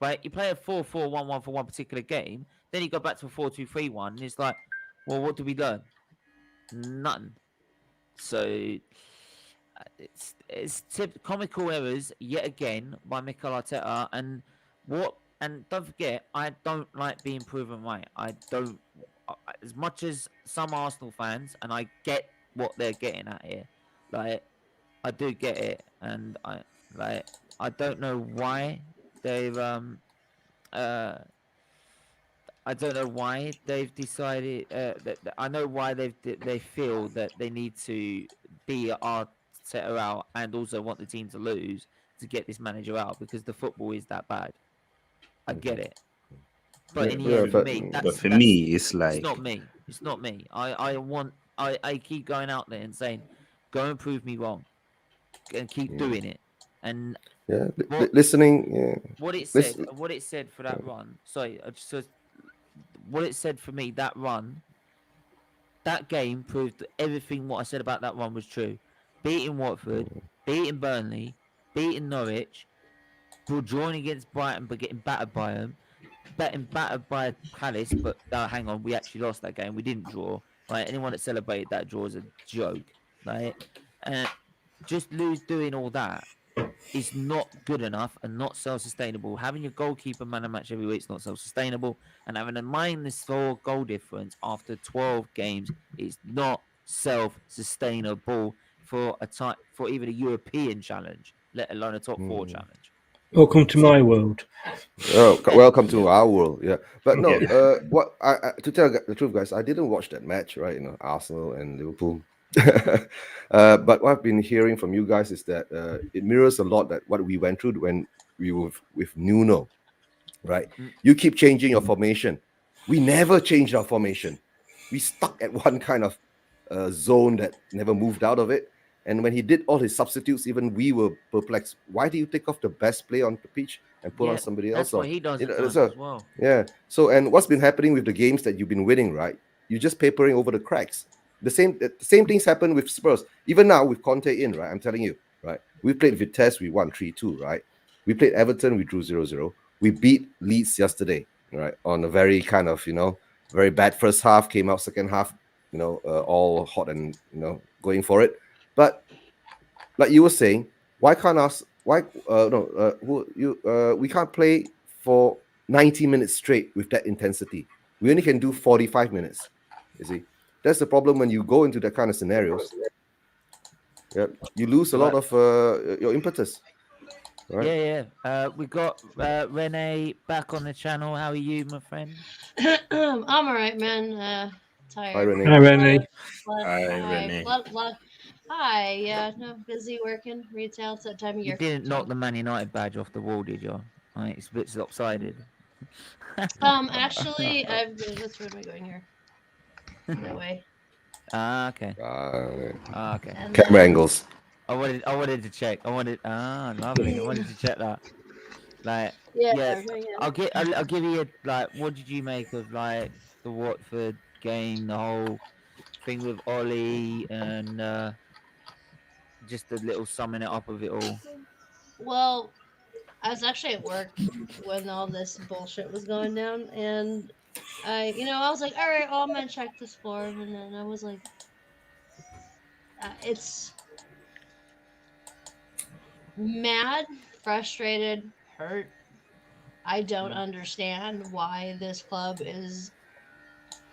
Right, you play a 4-4-1-1 for one particular game, then you go back to a 4-2-3-1, and it's like, well, what do we learn? None. So it's comical errors yet again by Mikel Arteta, and don't forget, I don't like being proven right. I don't as much as some Arsenal fans, and I get what they're getting at here, like I do get it, and I don't know why they've uh I don't know why they've decided I know why they feel that they need to be Arteta out and also want the team to lose to get this manager out because the football is that bad. I get it, but in the Yeah, end, for but me, But for that's me, it's it's like not me. It's not me. I keep going out there and saying, go and prove me wrong, and keep doing it. And yeah, what listening. Yeah, listen. what it said for that run. Sorry, what it said for me that run, that game proved that everything what I said about that run was true. Beating Watford, beating Burnley, beating Norwich, drawing against Brighton but getting battered by them, getting battered by Palace. But hang on, we actually lost that game. We didn't draw. Right? Anyone that celebrated that draw is a joke. Right? Just doing all that is not good enough and not self-sustainable. Having your goalkeeper man a match every week is not self-sustainable, and having a -4 goal difference after 12 games is not self-sustainable for for even a European challenge, let alone a top four challenge. Welcome to my world. Oh, welcome to our world. Yeah, but no. Yeah. What to tell the truth, guys, I didn't watch that match. Right, Arsenal and Liverpool. But what I've been hearing from you guys is that it mirrors a lot that what we went through when we were with Nuno. Right, you keep changing your formation. We never changed our formation. We stuck at one kind of zone that never moved out of it. And when he did all his substitutes, even we were perplexed. Why do you take off the best player on the pitch and put on somebody else? That's what he does You know, at times so- as well. Yeah. So, and what's been happening with the games that you've been winning, right? You're just papering over the cracks. The same things happen with Spurs. Even now with Conte in, right? I'm telling you, right? We played Vitesse, we won 3-2, right? We played Everton, we drew 0-0. We beat Leeds yesterday, right? On a very kind of, very bad first half, came out second half, all hot and, going for it. But like you were saying, why can't us? Why we can't play for 90 minutes straight with that intensity. We only can do 45 minutes. You see, that's the problem when you go into that kind of scenarios. Yeah, you lose a lot of your impetus. Right? Yeah. We got Renee back on the channel. How are you, my friend? I'm all right, man. Tired. Hi, Renee. Hi, Renee. Hi. Yeah, no, busy working retail. It's that time of year. You didn't knock the Man United badge off the wall, did you? It's a bit lopsided. Actually, that's where am I going here? That way. Okay. Okay. And Camera angles. I wanted to check. Lovely. I wanted to check that. Like, yeah. I'll give you what did you make of the Watford game, the whole thing with Ollie, and just a little summing it up of it all. Well, I was actually at work when all this bullshit was going down, and I was like, all right, I'm gonna check this form, and then I was like, it's mad, frustrated, hurt. I don't understand why this club is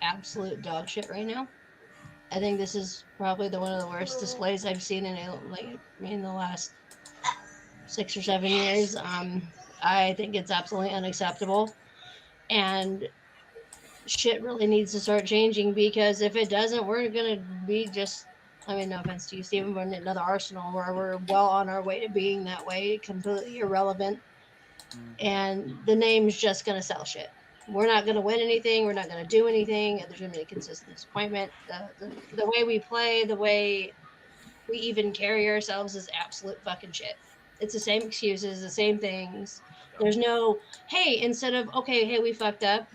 absolute dog shit right now. I think this is probably one of the worst displays I've seen in the last 6 or 7 years. I think it's absolutely unacceptable, and shit really needs to start changing, because if it doesn't, we're gonna be just, no offense to you, Steven, but another Arsenal where we're well on our way to being that way, completely irrelevant, and the name's just gonna sell shit. We're not gonna win anything. We're not gonna do anything. There's gonna be a consistent disappointment. The way we play, the way we even carry ourselves is absolute fucking shit. It's the same excuses, the same things. There's no, hey, instead of, okay, hey, we fucked up,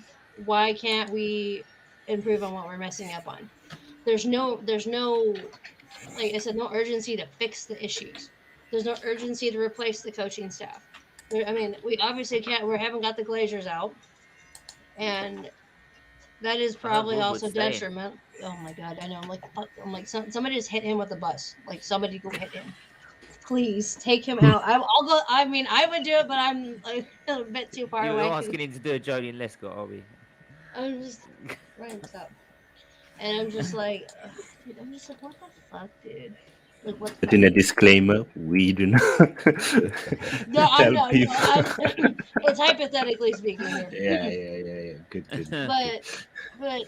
why can't we improve on what we're messing up on? There's no, like I said, no urgency to fix the issues. There's no urgency to replace the coaching staff. We obviously can't, we haven't got the Glazers out. And that is probably also detrimental. Oh my God, I know. I'm like, somebody just hit him with a bus. Like, somebody go hit him. Please take him out. I'll go. I would do it, but I'm a bit too far away. You're asking him to do a Jolien Lescott, are we? I'm just Ryan, stop. And I'm just like, what the fuck, dude? Like, what the Put fuck? in a disclaimer: we do not No, tell no, people. it's hypothetically speaking here. Yeah. Good. But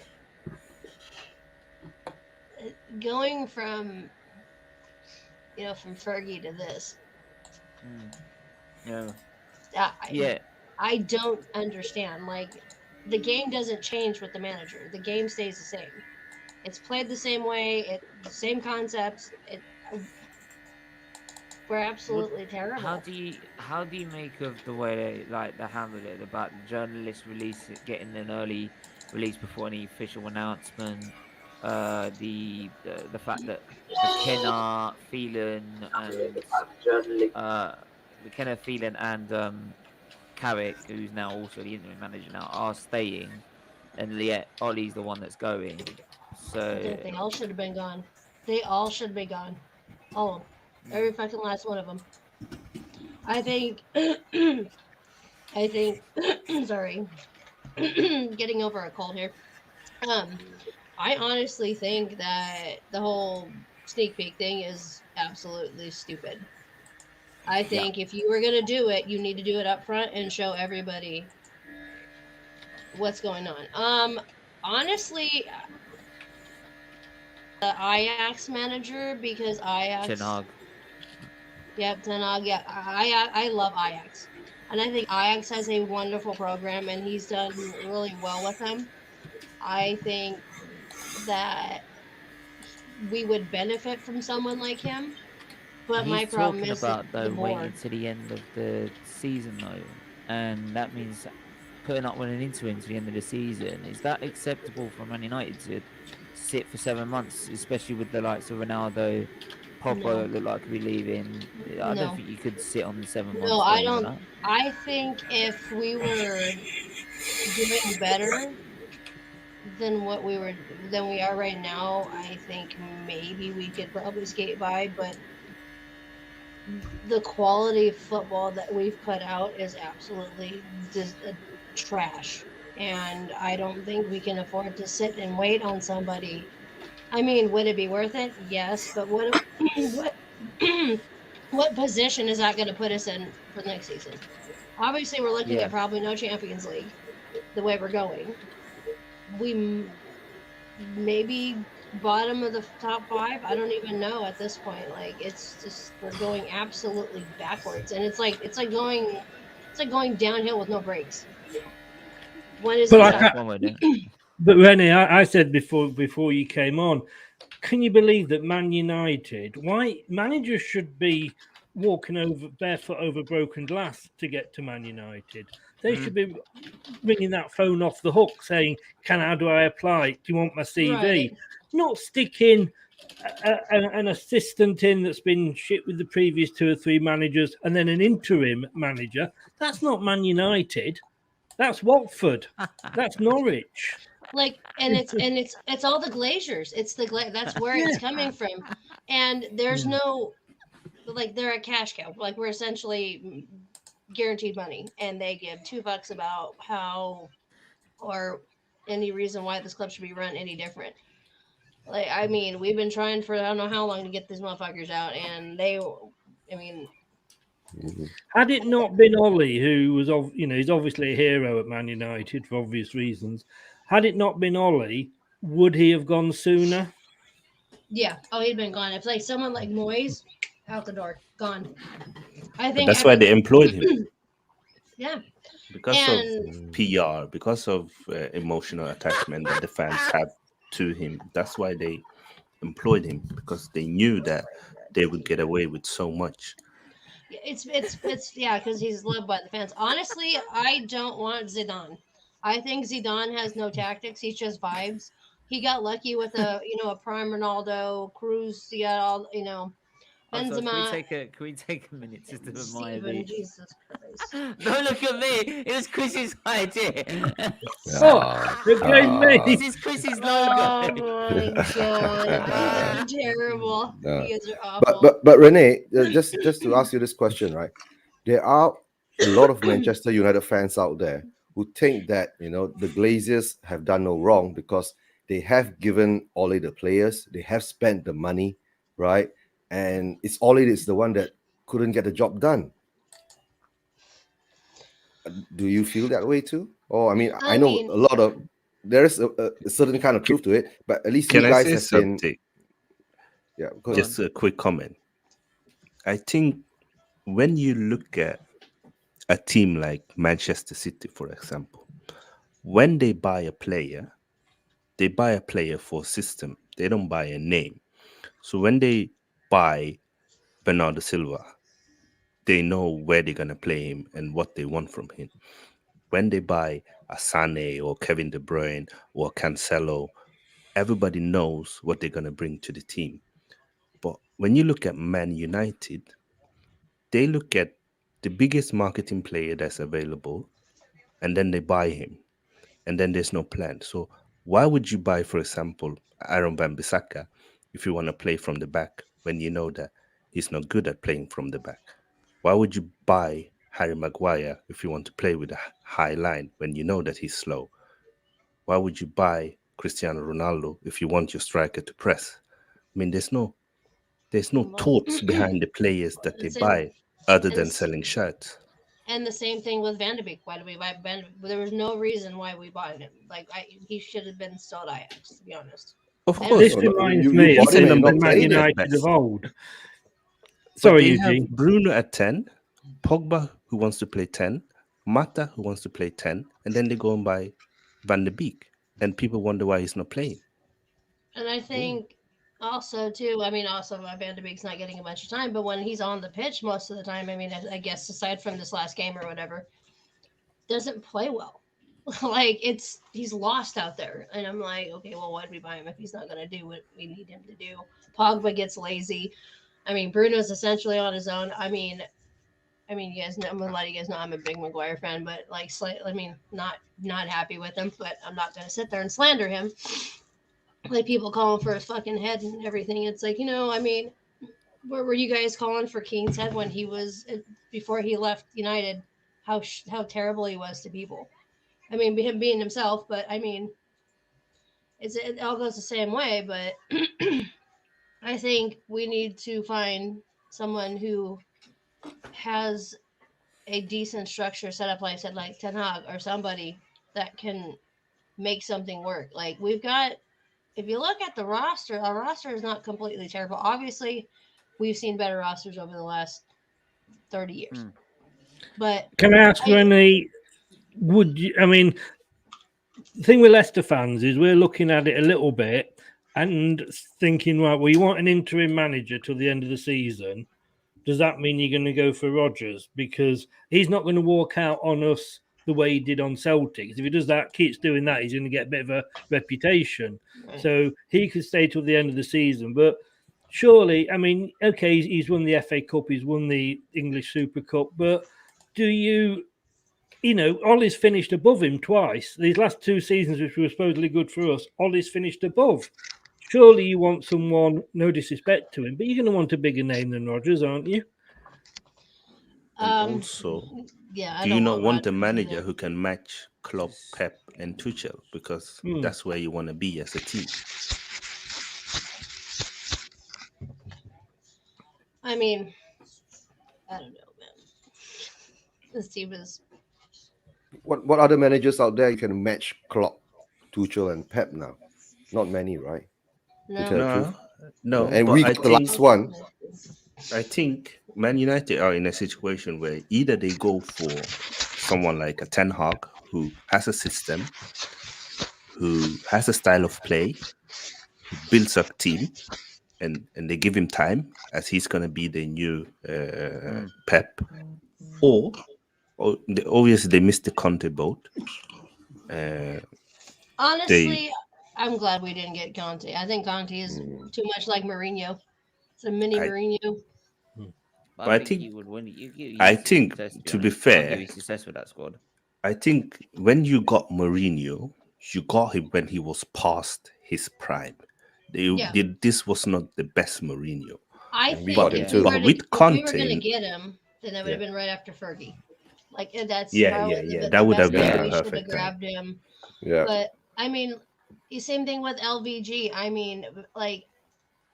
going from from Fergie to this, Yeah. I, I don't understand. Like, the game doesn't change with the manager. The game stays the same. It's played the same way. The same concepts. We're absolutely terrible. How do you make of the way they handled it about the journalists getting an early release before any official announcement? The fact that McKenna, Phelan, and Carrick, who's now also the interim manager now, are staying, and yet Ollie's the one that's going. So I think they all should have been gone. They all should be gone. All of them. Every fucking last one of them. I think. Sorry, getting over a cold here. I honestly think that the whole sneak peek thing is absolutely stupid. I think if you were gonna do it, you need to do it up front and show everybody what's going on. Honestly, the Ajax manager, because Ajax. Ten Hag. Yep, Ten Hag. Yeah, I love Ajax, and I think Ajax has a wonderful program, and he's done really well with them. I think that we would benefit from someone like him, but my problem is about the waiting board. to the end of the season though, and that means putting up with an interim to the end of the season. Is that acceptable for Man United to sit for 7 months, especially with the likes of Ronaldo? Pogba look like could be leaving. I don't think you could sit on the 7 months. No, I don't. I think if we were doing better than we are right now, I think maybe we could probably skate by. But the quality of football that we've put out is absolutely just trash, and I don't think we can afford to sit and wait on somebody. I mean, would it be worth it? Yes, but what position is that going to put us in for next season? Obviously, we're looking at probably no Champions League the way we're going. We maybe bottom of the top 5. I don't even know at this point. Like, it's just we're going absolutely backwards, and it's like going downhill with no brakes. When is it? But Rennie, I said before you came on, can you believe that Man United? Why managers should be walking over barefoot over broken glass to get to Man United? They should be ringing that phone off the hook, saying, how do I apply? Do you want my CV? Right. Not sticking an assistant in that's been shit with the previous 2 or 3 managers, and then an interim manager. That's not Man United. That's Watford. That's Norwich. Like, and it's all the Glaziers. It's that's where it's coming from, and there's no, like, they're a cash cow. Like, we're essentially guaranteed money, and they give 2 fucks about how or any reason why this club should be run any different. Like, I mean, we've been trying for I don't know how long to get these motherfuckers out, and had it not been Ollie, who was, he's obviously a hero at Man United for obvious reasons. Had it not been Ollie, would he have gone sooner? Yeah. Oh, he'd been gone. If someone like Moyes, out the door, gone. I think that's why they employed him. Yeah. Because of PR, because of emotional attachment that the fans have to him. That's why they employed him, because they knew that they would get away with so much. It's because he's loved by the fans. Honestly, I don't want Zidane. I think Zidane has no tactics. He's just vibes. He got lucky with a prime Ronaldo, Cruz. He got all Benzema. Can we take a minute just to admire these? Jesus Christ! Don't look at me. It was Chris's idea. This is Chris's logo. Oh my god! Terrible. You guys are awful. But Renee, just to ask you this question, right? There are a lot of Manchester United fans out there who think that the Glazers have done no wrong because they have given Ole the players, they have spent the money, right? And it's Ole is the one that couldn't get the job done. Do you feel that way too? Oh, I mean, I know a lot of there is a certain kind of truth to it, but at least Can you I guys say have been. something? Yeah, Just a quick comment. I think when you look at a team like Manchester City, for example, when they buy a player for system. They don't buy a name. So when they buy Bernardo Silva, they know where they're gonna play him and what they want from him. When they buy a Sané or Kevin De Bruyne or Cancelo, everybody knows what they're gonna bring to the team. But when you look at Man United, they look at the biggest marketing player that's available and then they buy him. And then there's no plan. So why would you buy, for example, Aaron Wan-Bissaka if you want to play from the back when you know that he's not good at playing from the back? Why would you buy Harry Maguire if you want to play with a high line when you know that he's slow? Why would you buy Cristiano Ronaldo if you want your striker to press? I mean, there's no thoughts behind the players that they buy other than selling shirts. And the same thing with Van de Beek. Why did we buy Van de Beek? There was no reason why we bought him. Like he should have been sold Ajax, to be honest. Of And course, This reminds you me bought of him the and you're Man not playing at United best. of old. But Sorry, they Eugene. have Bruno at 10, Pogba who wants to play 10, Mata who wants to play 10, and then they go and buy Van de Beek, and people wonder why he's not playing. And I think also too, I mean, also Van de Beek's not getting a bunch of time, but when he's on the pitch most of the time, I mean, I guess aside from this last game or whatever, doesn't play well. Like he's lost out there, and I'm like, okay, well, why did we buy him if he's not going to do what we need him to do? Pogba gets lazy. I mean, Bruno's essentially on his own. I mean, you guys know, I'm gonna let you guys know I'm a big Maguire fan, but like, not happy with him. But I'm not gonna sit there and slander him. Like people calling for his fucking head and everything. It's like, I mean, where were you guys calling for Keane's head when he was before he left United? How terrible he was to people. I mean, him being himself, but I mean, it all goes the same way. But I think we need to find someone who has a decent structure set up, like I said, like Ten Hag or somebody that can make something work. Like we've got, if you look at the roster, our roster is not completely terrible. Obviously, we've seen better rosters over the last 30 years. But can I ask you any? Would you? I mean, the thing with Leicester fans is we're looking at it a little bit and thinking, right, well, you want an interim manager till the end of the season. Does that mean you're going to go for Rodgers? Because he's not going to walk out on us the way he did on Celtics. If he does that, keeps doing that, he's going to get a bit of a reputation. Right. So he could stay till the end of the season. But surely, I mean, okay, he's won the FA Cup, he's won the English Super Cup, but do you, Ollie's finished above him twice. These last two seasons, which were supposedly good for us, Ollie's finished above. Surely you want someone, no disrespect to him, but you're going to want a bigger name than Rodgers, aren't you? And also, do you not want a manager who can match Klopp, Pep, and Tuchel? Because that's where you want to be as a team. I mean, I don't know, man. This team is... What other managers out there you can match Klopp, Tuchel, and Pep now? Not many, right? No. And we got the last one. I think Man United are in a situation where either they go for someone like a Ten Hag who has a system, who has a style of play, who builds up team, and they give him time as he's going to be the new Pep, or obviously they missed the Conte boat. Honestly, I'm glad we didn't get Conte. I think Conte is too much like Mourinho. It's a mini Mourinho. But I think you would win. I think, to be fair, you success with that squad. I think when you got Mourinho, you got him when he was past his prime. This was not the best Mourinho. I think got him too. But with Conte, if we were going to get him, then that would have been right after Fergie. Like that's Yeah, probably yeah, yeah. the That would best have been time the we should have perfect time. grabbed him. Yeah. But I mean, the same thing with LVG. I mean, like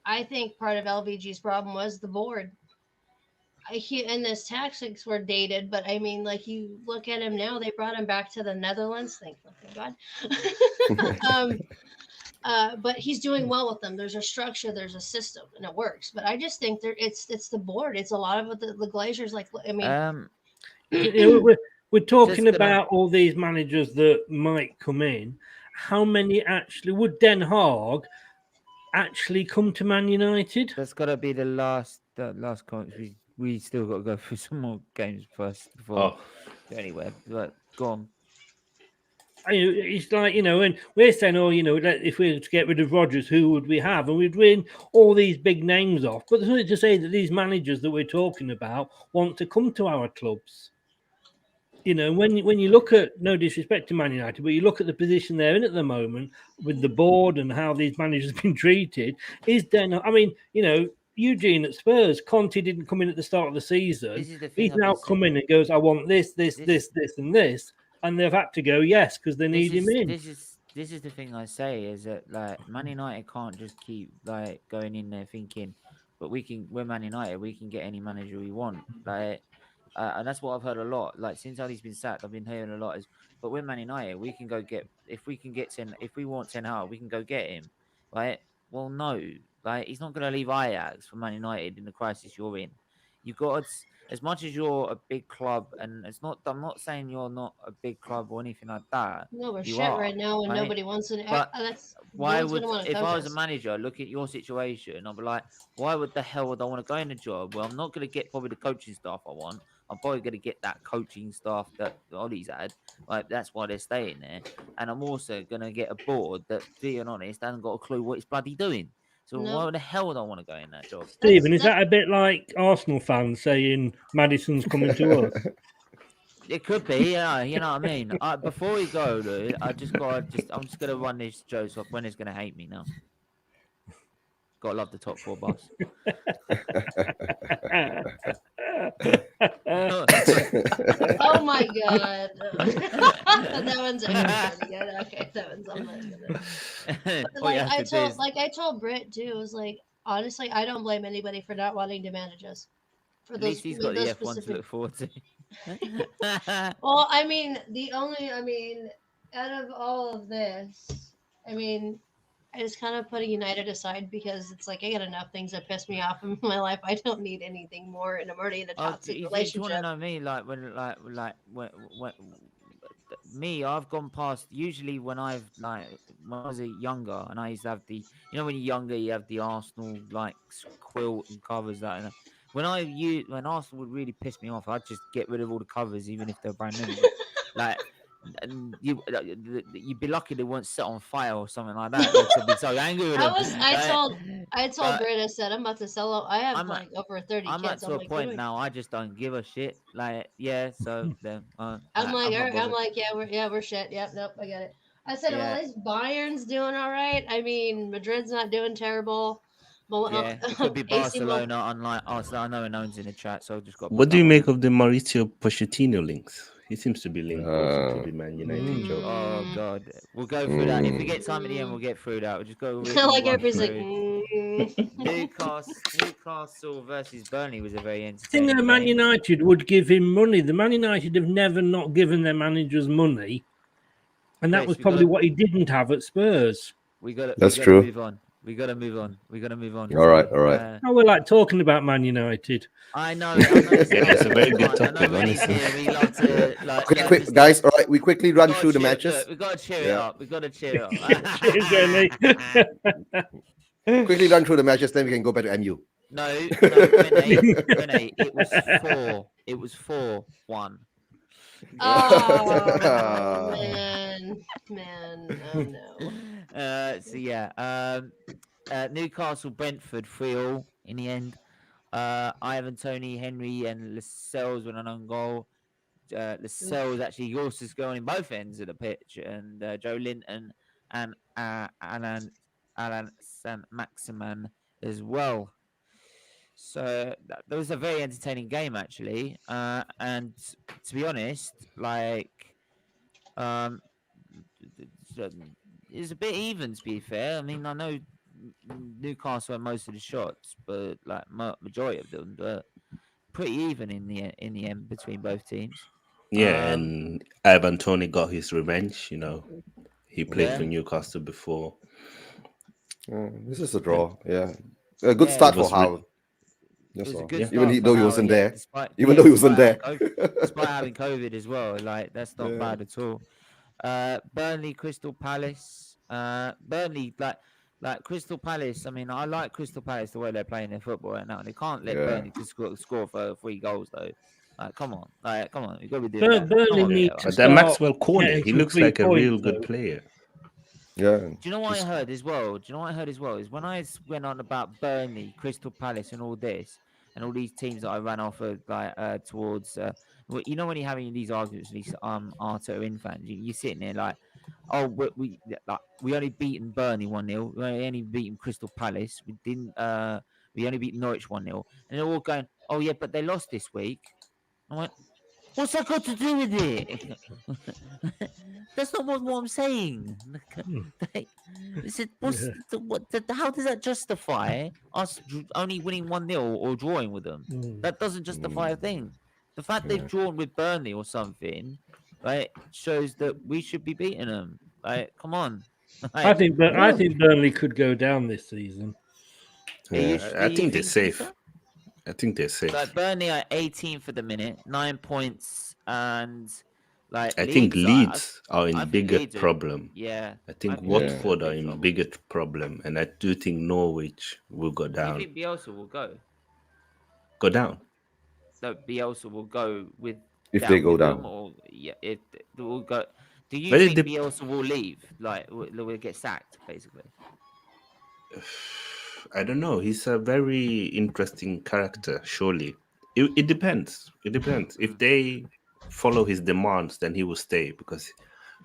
I think part of LVG's problem was the board. And his tactics were dated, but I mean, like you look at him now, they brought him back to the Netherlands. Thank fucking God. But he's doing well with them. There's a structure, there's a system, and it works. But I just think it's the board. It's a lot of the Glazers. Like I mean, We're talking Just gonna- about all these managers that might come in. How many actually would Den Haag actually come to Man United? that's got to be the last comment. We still got to go through some more games first before Oh, anywhere. But go on. It's like, and we're saying, if we were to get rid of Rodgers, who would we have? And we'd win all these big names off. But there's nothing to say that these managers that we're talking about want to come to our clubs. When you look at, no disrespect to Man United, but you look at the position they're in at the moment with the board and how these managers have been treated, Eugene at Spurs, Conte didn't come in at the start of the season. This is the thing He's I've now been come in and goes, I want this, and this. And they've had to go, yes, because they need him in. This is the thing I say is that like Man United can't just keep like going in there thinking, but we're Man United, we can get any manager we want. Like, and that's what I've heard a lot. Like since Ali's been sacked, I've been hearing a lot is, but we're Man United, we can go get if we want Ten Hag, we can go get him, right? Well, no, like he's not going to leave Ajax for Man United in the crisis you're in. You got to, as much as you're a big club, and I'm not saying you're not a big club or anything like that. no, we're You shit are, right now, and right? nobody wants it. But That's why no one's would gonna want to if coach I was a us. manager, look at your situation, I'll be like, why would the hell would I want to go in a job where I'm not going to get probably the coaching staff I want? I'm probably going to get that coaching staff that Ollie's had. Like that's why they're staying there, and I'm also going to get a board that, being honest, hasn't got a clue what it's bloody doing. So No. why the hell would I want to go in that job? Stephen, is that a bit like Arsenal fans saying Madison's coming to us? It could be, yeah. You know what I mean. Before we go, dude, I'm just gonna run these jokes off. When he's gonna hate me now. Gotta love the top four boss. Oh my God. That one's actually good. Okay, that one's on I told Britt too, it was like honestly, I don't blame anybody for not wanting to manage us. At least he's got the F1 to look forward to. Well, I mean, out of all of this, I just kind of put United aside because it's like I got enough things that piss me off in my life. I don't need anything more, and I'm already in a toxic relationship. Do you want to know me? Like when me, I've gone past. Usually, when I was younger, and I used to have the, when you're younger, you have the Arsenal like quilt and covers that. And when Arsenal would really piss me off, I'd just get rid of all the covers, even if they're brand new. Like. And you'd be lucky they weren't set on fire or something like that. I'd be so angry with them. I told Britt, I said I'm about to sell out. I have like over 30 I'm kids. to a point now. I just don't give a shit. Like, yeah. So then I'm like, we're shit. Yep, nope, I get it. I said, well, at least Bayern's doing all right. I mean, Madrid's not doing terrible. Yeah, it could be Barcelona. Unlike us, I know no one's in the chat, so I just got. What do you make of the Mauricio Pochettino links? He seems to be linked also to the Man United job. Oh God, we'll go through that. If we get time at the end, we'll get through that. We'll just go. Like everybody's like, Newcastle versus Burnley was a very I entertaining. think the Man United would give him money. The Man United have never not given their managers money, and that was probably what he didn't have at Spurs. That's true. Move on. We gotta move on. All right. Now we're like talking about Man United. I know. It's a very good topic, honestly. We love to quick, guys. All right, we quickly run through the matches. We gotta cheer it up. Quickly run through the matches, then we can go back to MU. No, Renee, it was 4-1. Oh man, oh no. So yeah, Newcastle Brentford 3-3 in the end. Ivan Toney, Henry, and Lascelles with an own goal. Lascelles actually also scoring in both ends of the pitch, and Joe Linton and Alan Saint Maximin as well. So that was a very entertaining game actually, and to be honest, like um, it's a bit even to be fair. I mean, I know Newcastle had most of the shots, but like majority of them, but pretty even in the end between both teams. Yeah, and Ivan Toney got his revenge. He played Yeah, for Newcastle before. This is a And draw. Yeah, a good yeah, it start for was Howard. it That's was a all. good yeah, Even start for though he Howard. wasn't Yeah, there, even though he wasn't there. despite having COVID as well. Like that's not Yeah. bad at all. Burnley, Crystal Palace. Burnley, like Crystal Palace. I mean, I like Crystal Palace the way they're playing their football right now. They can't let Yeah. Burnley to score for 3 goals though. Like, come on, you got to be doing better. Come Burnley on, need Vieira. to that start Maxwell Cornet, getting he some looks 3 like a real points good though. player. Yeah. Do you know what I heard as well? Do you know what I heard as well? Is when I went on about Burnley, Crystal Palace, and all this, and all these teams that I ran off of, like towards, you know, when you're having these arguments, with these Arteta in fans, you're sitting there like, oh, we only beaten Burnley 1-0, we only beaten Crystal Palace, we only beat Norwich 1-0, and they're all going, oh yeah, but they lost this week. I went, what's that got to do with it? That's not what I'm saying. Yeah. How does that justify us only winning 1-0 or drawing with them? That doesn't justify a thing. The fact they've Yeah. drawn with Burnley or something, right, shows that we should be beating them. Like, come on. I Like, think Burnley could go down this season. I think they're think so? safe. I think they're safe. Like Burnley are 18th for the minute, 9 points, and like I think Leeds Leeds are I in think bigger Leeds are, problem. yeah. I think think Leeds are Watford are big in trouble. bigger problem, and I do think Norwich will go Do you down. think Bielsa will go? Go down. No, Bielsa will go with If they go with them, down. or yeah, if they will go. Do you But it think dep- Bielsa will leave? Like, will get sacked, basically? I don't know. He's a very interesting character. Surely, it depends. It depends. If they follow his demands, then he will stay.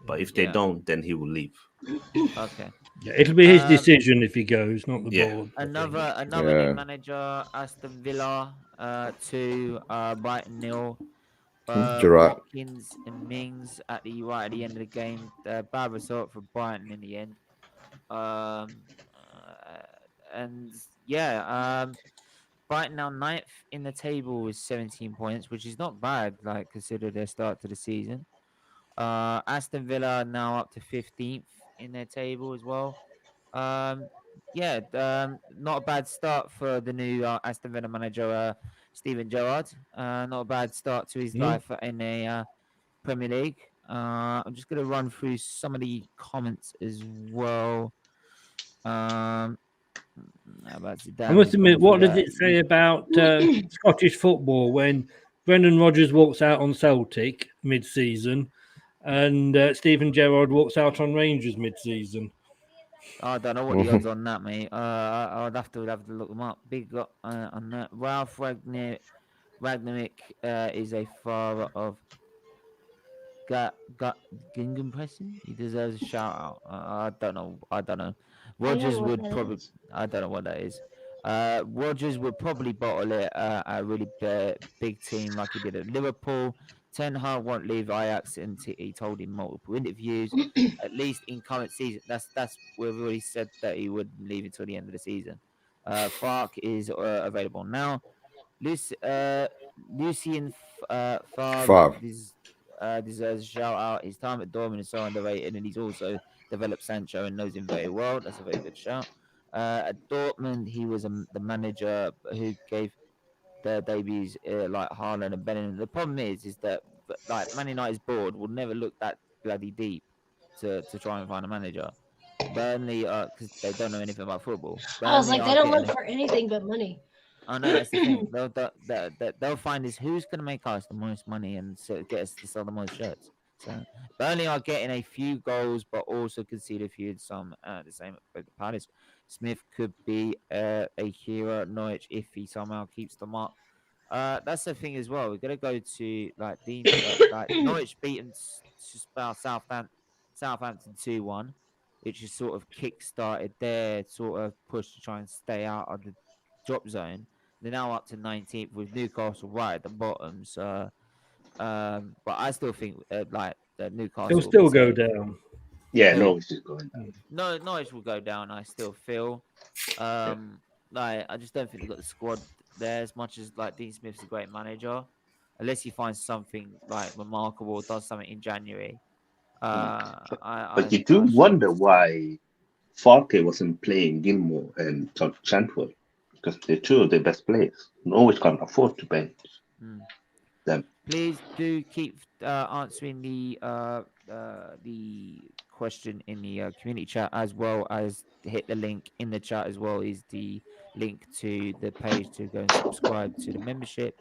But if they Yeah. don't, then he will leave. Okay. Yeah, it'll be his Um, decision if he goes, not the Yeah. board. I think. Another new Yeah. manager, Aston Villa, to Brighton 0. Gerrard. Watkins and Mings at the end of the game. Bad result for Brighton in the end. And yeah, Brighton now 9th in the table with 17 points, which is not bad, like consider their start to the season. Aston Villa now up to 15th in their table as well. Yeah, not a bad start for the new Aston Villa manager, Steven Gerrard. Not a bad start to his life in a Premier League. I'm just going to run through some of the comments as well. I must admit, what does it say about Scottish football when Brendan Rodgers walks out on Celtic mid-season and Stephen Gerrard walks out on Rangers mid-season? I don't know what the odds on that, mate. I'd have to look them up. Big on that. Ralph Ragnarik is a father of Gingenpressen. He deserves a shout out. I don't know. Rodgers what would that probably. is. I don't know what that is. Rodgers would probably bottle it at a really big team like he did at Liverpool. Ten Hag won't leave Ajax, and he told in multiple interviews. At least in current season, that's we've already said that he would leave until the end of the season. Fark is available now. Lucien Favre Favre. deserves a shout out. His time at Dortmund is so underrated, and he's also developed Sancho and knows him very well. That's a very good shout. At Dortmund, he was the manager who gave their debuts like Haaland and Bellingham. The problem is that like Man United's board will never look that bloody deep to try and find a manager. Burnley, because they don't know anything about football. I was Burnley like, they are don't getting look for anything but money. I know that's the thing. They'll find is who's going to make us the most money and get us to sell the most shirts. So Burnley are getting a few goals, but also conceded a few. Some the same at Palace. Smith could be a hero at Norwich if he somehow keeps them up. That's the thing as well. We're gonna go to like Dean, like Norwich beaten Southampton 2-1, which has sort of kick-started their sort of push to try and stay out of the drop zone. they're now up to 19th with Newcastle right at the bottom. So, but I still think like that Newcastle They'll will still be go safe. down. Yeah, Who? Norwich is going down. No, Norwich will go down. I still feel. Like I just don't think they've got the squad there as much as like Dean Smith's a great manager. Unless he finds something like remarkable, does something in January. But you do wonder why Falke wasn't playing Gilmore and Chantwell, because they're two of their best players. Norwich can't afford to bench them. Please do keep answering the question in the community chat, as well as hit the link in the chat as well. Is the link to the page to go and subscribe to the membership.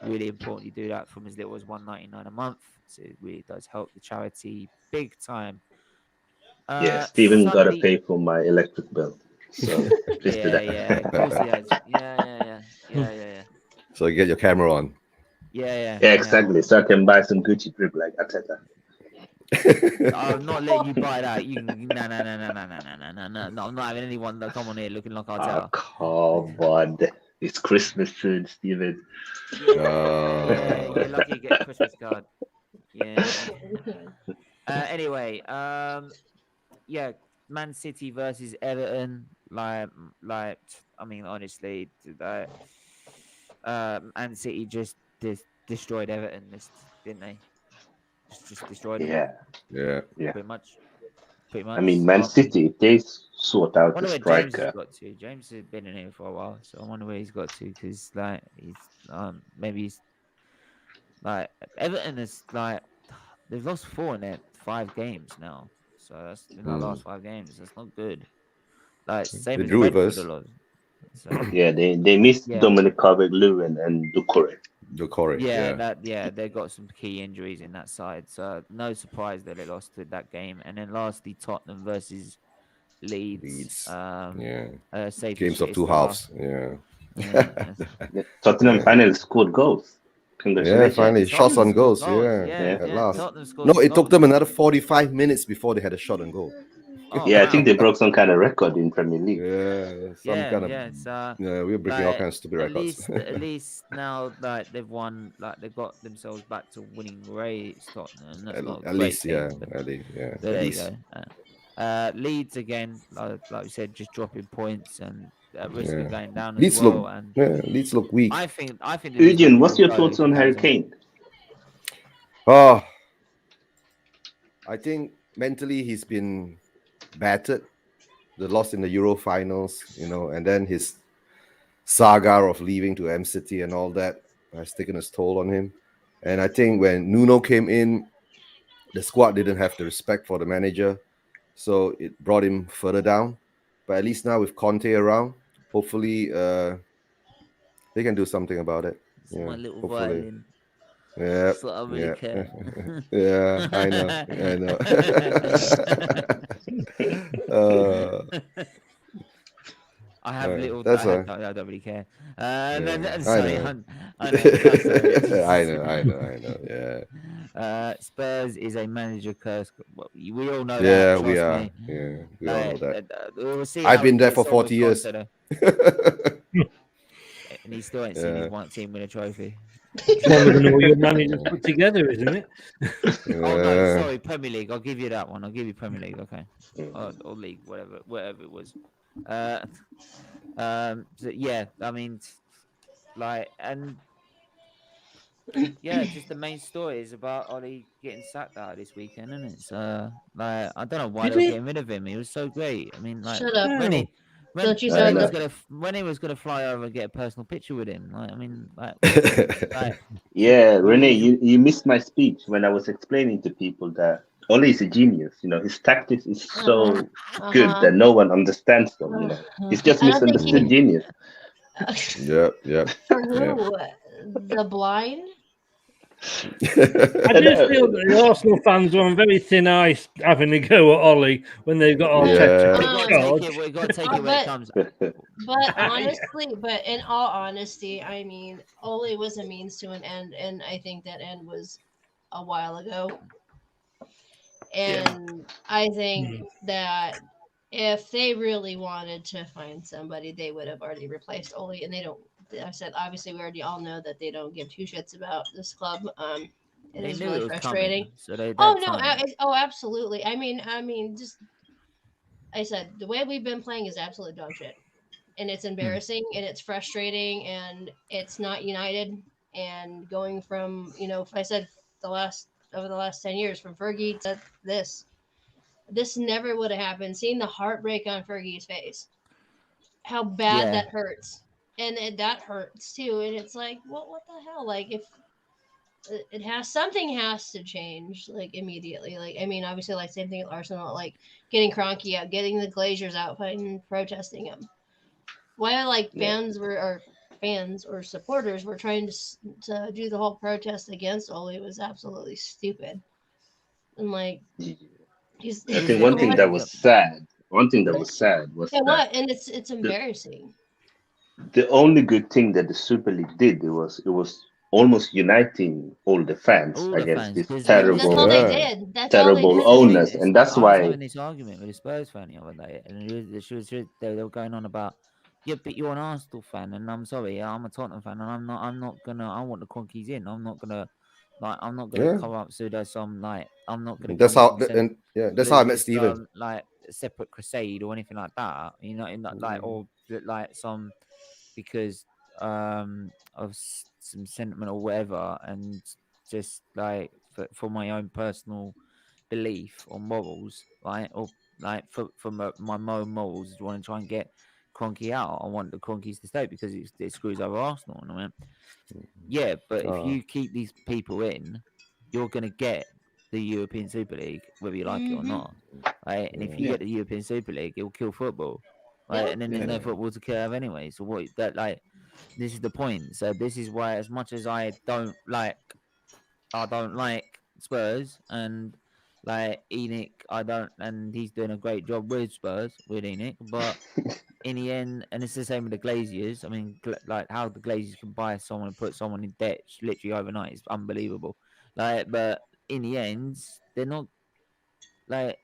Really important you do that from as little as $1.99 a month. So it really does help the charity big time. Yeah, Steven got to Sunday... pay for my electric bill. So please do that. Yeah, of course he has. Yeah. So you get your camera on. Yeah, exactly. So I can buy some Gucci drip like Ateta. I'm not letting you buy that. You no. I'm not having anyone that come on here looking like Arteta. Oh, come on. It's Christmas soon, Steven. Yeah, you're lucky you get a Christmas card. Yeah. Anyway, yeah, Man City versus Everton. Like, I mean, honestly, Man City just destroyed Everton, didn't they? Just destroyed them. Yeah. Pretty much. I mean, Man City, if they sort out I the wonder where James striker. has got to. James has been in here for a while, so I wonder where he's got to, because like he's maybe he's like Everton is like they've lost 4 in their 5 games now, so that's in the last 5 games. That's not good. Like same They as drew with Brentford us. a lot. So, Yeah, they missed Dominic Calvert-Lewin and Doucouré. Yeah, they got some key injuries in that side, so no surprise that they lost to that game. And then lastly, Tottenham versus Leeds. Games of 2 halves. Tottenham finally scored goals. Congratulations. Yeah, finally shots on goals. At last. No, it took them another 45 minutes before they had a shot on goal. I think they broke some kind of record in Premier League. We're breaking all kinds of stupid records. At least now, like they've won, like they've got themselves back to winning race. Tottenham. That's not at least, there you go. Leeds again, like we said, just dropping points and at risk of going down Leeds as well. Leeds look weak. I think. Eugene, what's your thoughts on Harry Kane? Oh, I think mentally he's been battered. The loss in the Euro finals, and then his saga of leaving to M City and all that has taken its toll on him. And I think when Nuno came in, the squad didn't have the respect for the manager, so it brought him further down. But at least now with Conte around, hopefully they can do something about it. My little violin. Yeah, that's what I really care. I know. I have little. That's I don't really care. I know. Yeah. Spurs is a manager curse. We all know that. Yeah, we are. Me. Yeah, we all know that. We'll see. I've been there for 40 years. And he still ain't seen his one team win a trophy. Longer than all your managers put together, isn't it? Oh no, sorry, Premier League. I'll give you that one. I'll give you Premier League. Okay, or league, whatever it was. So yeah, I mean, like, and yeah, just the main story is about Ollie getting sacked out this weekend, isn't it? So like, I don't know why they're getting rid of him. He was so great. I mean, like, shut up, Rennie. Don't you say When he was gonna fly over and get a personal picture with him, like, I mean, like yeah, Renee, you missed my speech when I was explaining to people that Oli is a genius. His tactics is so good that no one understands them. He's just misunderstood genius. Yeah. For who? The blind? I just feel that the Arsenal fans are on very thin ice having a go at Ollie when they've got Arteta. We've got to take it when it comes. But in all honesty, I mean, Ollie was a means to an end, and I think that end was a while ago. And I think that if they really wanted to find somebody, they would have already replaced Ole, and they don't. I said, obviously, we already all know that they don't give two shits about this club. It They is knew really it was frustrating. coming, so they. Oh no! Absolutely. I mean, just I said the way we've been playing is absolute dog shit, and it's embarrassing, and it's frustrating, and it's not united. And going from if I said over the last 10 years from Fergie to this never would have happened. Seeing the heartbreak on Fergie's face, how bad that hurts, and that hurts too. And it's like, what the hell? Like, if something has to change, like immediately. Like, I mean, obviously, like same thing with Arsenal, like getting Kroenke out, getting the Glaziers out, and protesting him. Why, like fans or supporters were trying to do the whole protest against Ole was absolutely stupid. And like, I think one thing that was sad. One thing that was sad was what, and it's embarrassing. The only good thing that the Super League did it was almost uniting all the fans against this terrible, that's all they did. That's terrible all they did. owners, and that's I why was having this argument with a Spurs fan the other day, and they were going on about, yeah, but you're an Arsenal fan, and I'm sorry, I'm a Tottenham fan, and I'm not gonna. I want the Cronkies in. I'm not gonna cover up pseudo some I'm not gonna. That's how I met Steven. Like a separate crusade or anything like that, some because of some sentiment or whatever, and just like for my own personal belief or morals, right? Or like for my own morals, I want to try and get Kroenke out. I want the Cronkies to stay because it screws over Arsenal. And I mean, yeah, but if you keep these people in, you're going to get the European Super League, whether you like it or not, right? And if you get the European Super League, it will kill football, right? And then there's no football to kill anyway. So this is the point. So this is why, as much as I don't like Spurs and like Enoch, and he's doing a great job with Spurs with Enoch, but in the end, and it's the same with the Glaziers. I mean, like how the Glaziers can buy someone and put someone in debt literally overnight is unbelievable. Like, but in the end, they're not like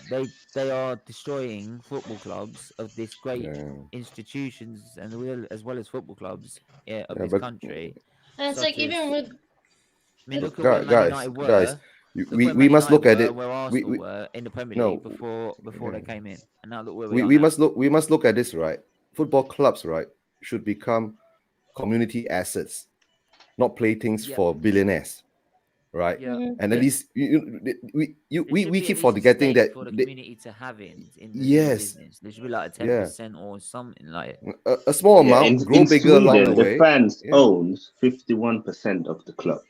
they are destroying football clubs of this great institutions and as well as football clubs of this country. And it's like even with. I mean, look at where Man United were. Guys, we must look at it. Where Arsenal were in the Premier League before they came in, and now look where we are. We must look at this, right? Football clubs, right, should become community assets, not playthings for billionaires, right? Yeah. And at least we keep forgetting that for the community to have in the business. There should be like a 10% or something like a small amount, grow bigger along the way. The fans owns 51% of the club.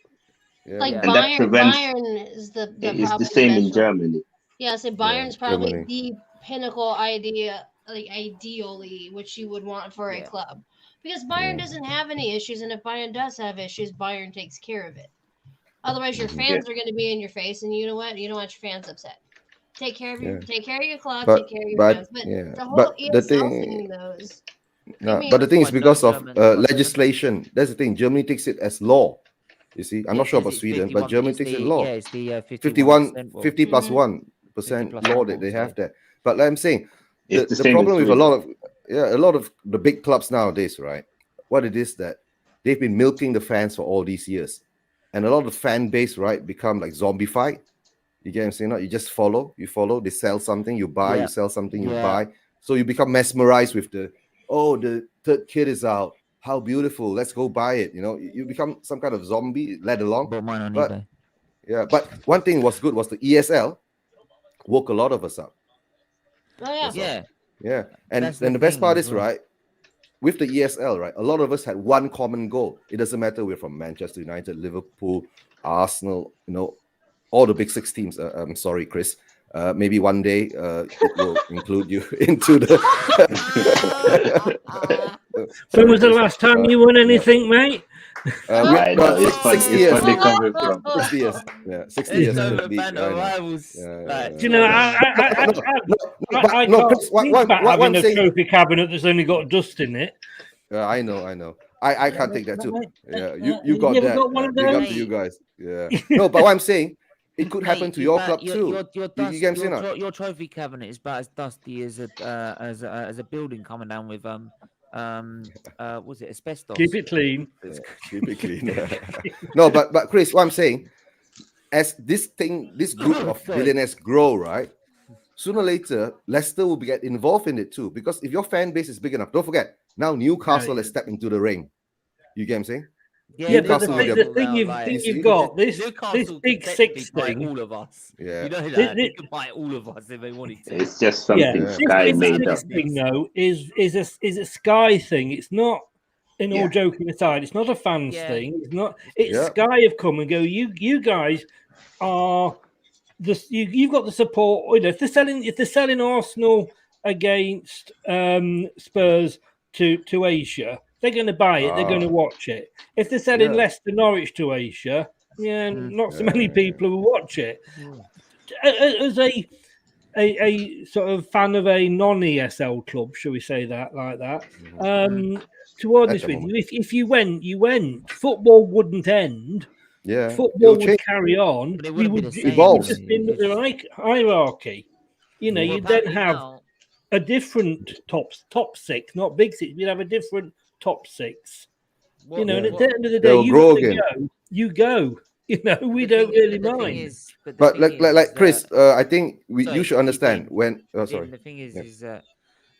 Like and that prevents, Bayern is the it's the same in Germany. Yeah, so Bayern's probably the pinnacle idea, like ideally, which you would want for a club, because Bayern doesn't have any issues, and if Bayern does have issues, Bayern takes care of it. Otherwise, your fans are going to be in your face, and you know what? You don't want your fans upset. Take care of your club, take care of your fans. But the whole ESL thing, though, is. But the thing is, because of legislation, that's the thing. Germany takes it as law. You see, I'm not sure about Sweden, but Germany takes it law. Yeah, it's the 50 plus 1% law that they have there. But like I'm saying, the problem with a lot of the big clubs nowadays, right? What it is that they've been milking the fans for all these years, and a lot of the fan base, right, become like zombified. You get what I'm saying? You just follow. They sell something, you buy. You sell something, you buy. So you become mesmerized with the third kid is out. How beautiful! Let's go buy it. You become some kind of zombie led along. Bought mine on eBay. Yeah, but one thing was good was the ESL woke a lot of us up. Oh yeah. And the best part is, right, with the ESL, right, a lot of us had one common goal. It doesn't matter we're from Manchester United, Liverpool, Arsenal, all the big six teams. I'm sorry, Chris. Maybe one day it will include you into the. When was the last time you won anything, mate? 60 years. 60 years. Yeah, 60 years. Do you know, having a trophy cabinet that's only got dust in it. I know. I can't take that too. Yeah, you got that. Big up to you guys. Yeah. No, but what I'm saying it could Mate, happen to your about- club too. Your, You dust, get what I'm saying? your, your trophy cabinet is about as dusty as a building coming down with was it asbestos? Keep it clean. Keep it clean. No, but Chris, what I'm saying, as this group of Sorry. billionaires grow, right? Sooner or later, Leicester will get involved in it too. Because if your fan base is big enough, don't forget, now Newcastle has stepped into the ring. You get what I'm saying? Yeah, but Newcastle the thing you've got this big six thing. All of us. Yeah. You know that they could buy all of us if they wanted to. It's just something Sky this made up. six thing though is a Sky thing. It's not. In all joking aside, it's not a fans thing. It's not. It's Sky have come and go. You guys are just you've got the support. You know, if they're selling Arsenal against Spurs to Asia, they're going to buy it. They're going to watch it. If they're selling Leicester Norwich to Asia, not so many people will watch it. As a sort of fan of a non-ESL club, shall we say that like that? To be honest with you, if you went, you went. Football wouldn't end. Yeah, football would carry on. But it We wouldn't would be the same. evolve just in the hierarchy. You know, Well, you'd then apparently have now- a different top six, not big six. You'd have a different top six. what- You know, and at what- the end of the day, They'll you grow wanna again. go, you go. You know, we the don't thing- really the thing mind. is- the But thing like is Chris, that- I think you Sorry, should understand EP. when. Oh, sorry. The thing is, Yeah. is that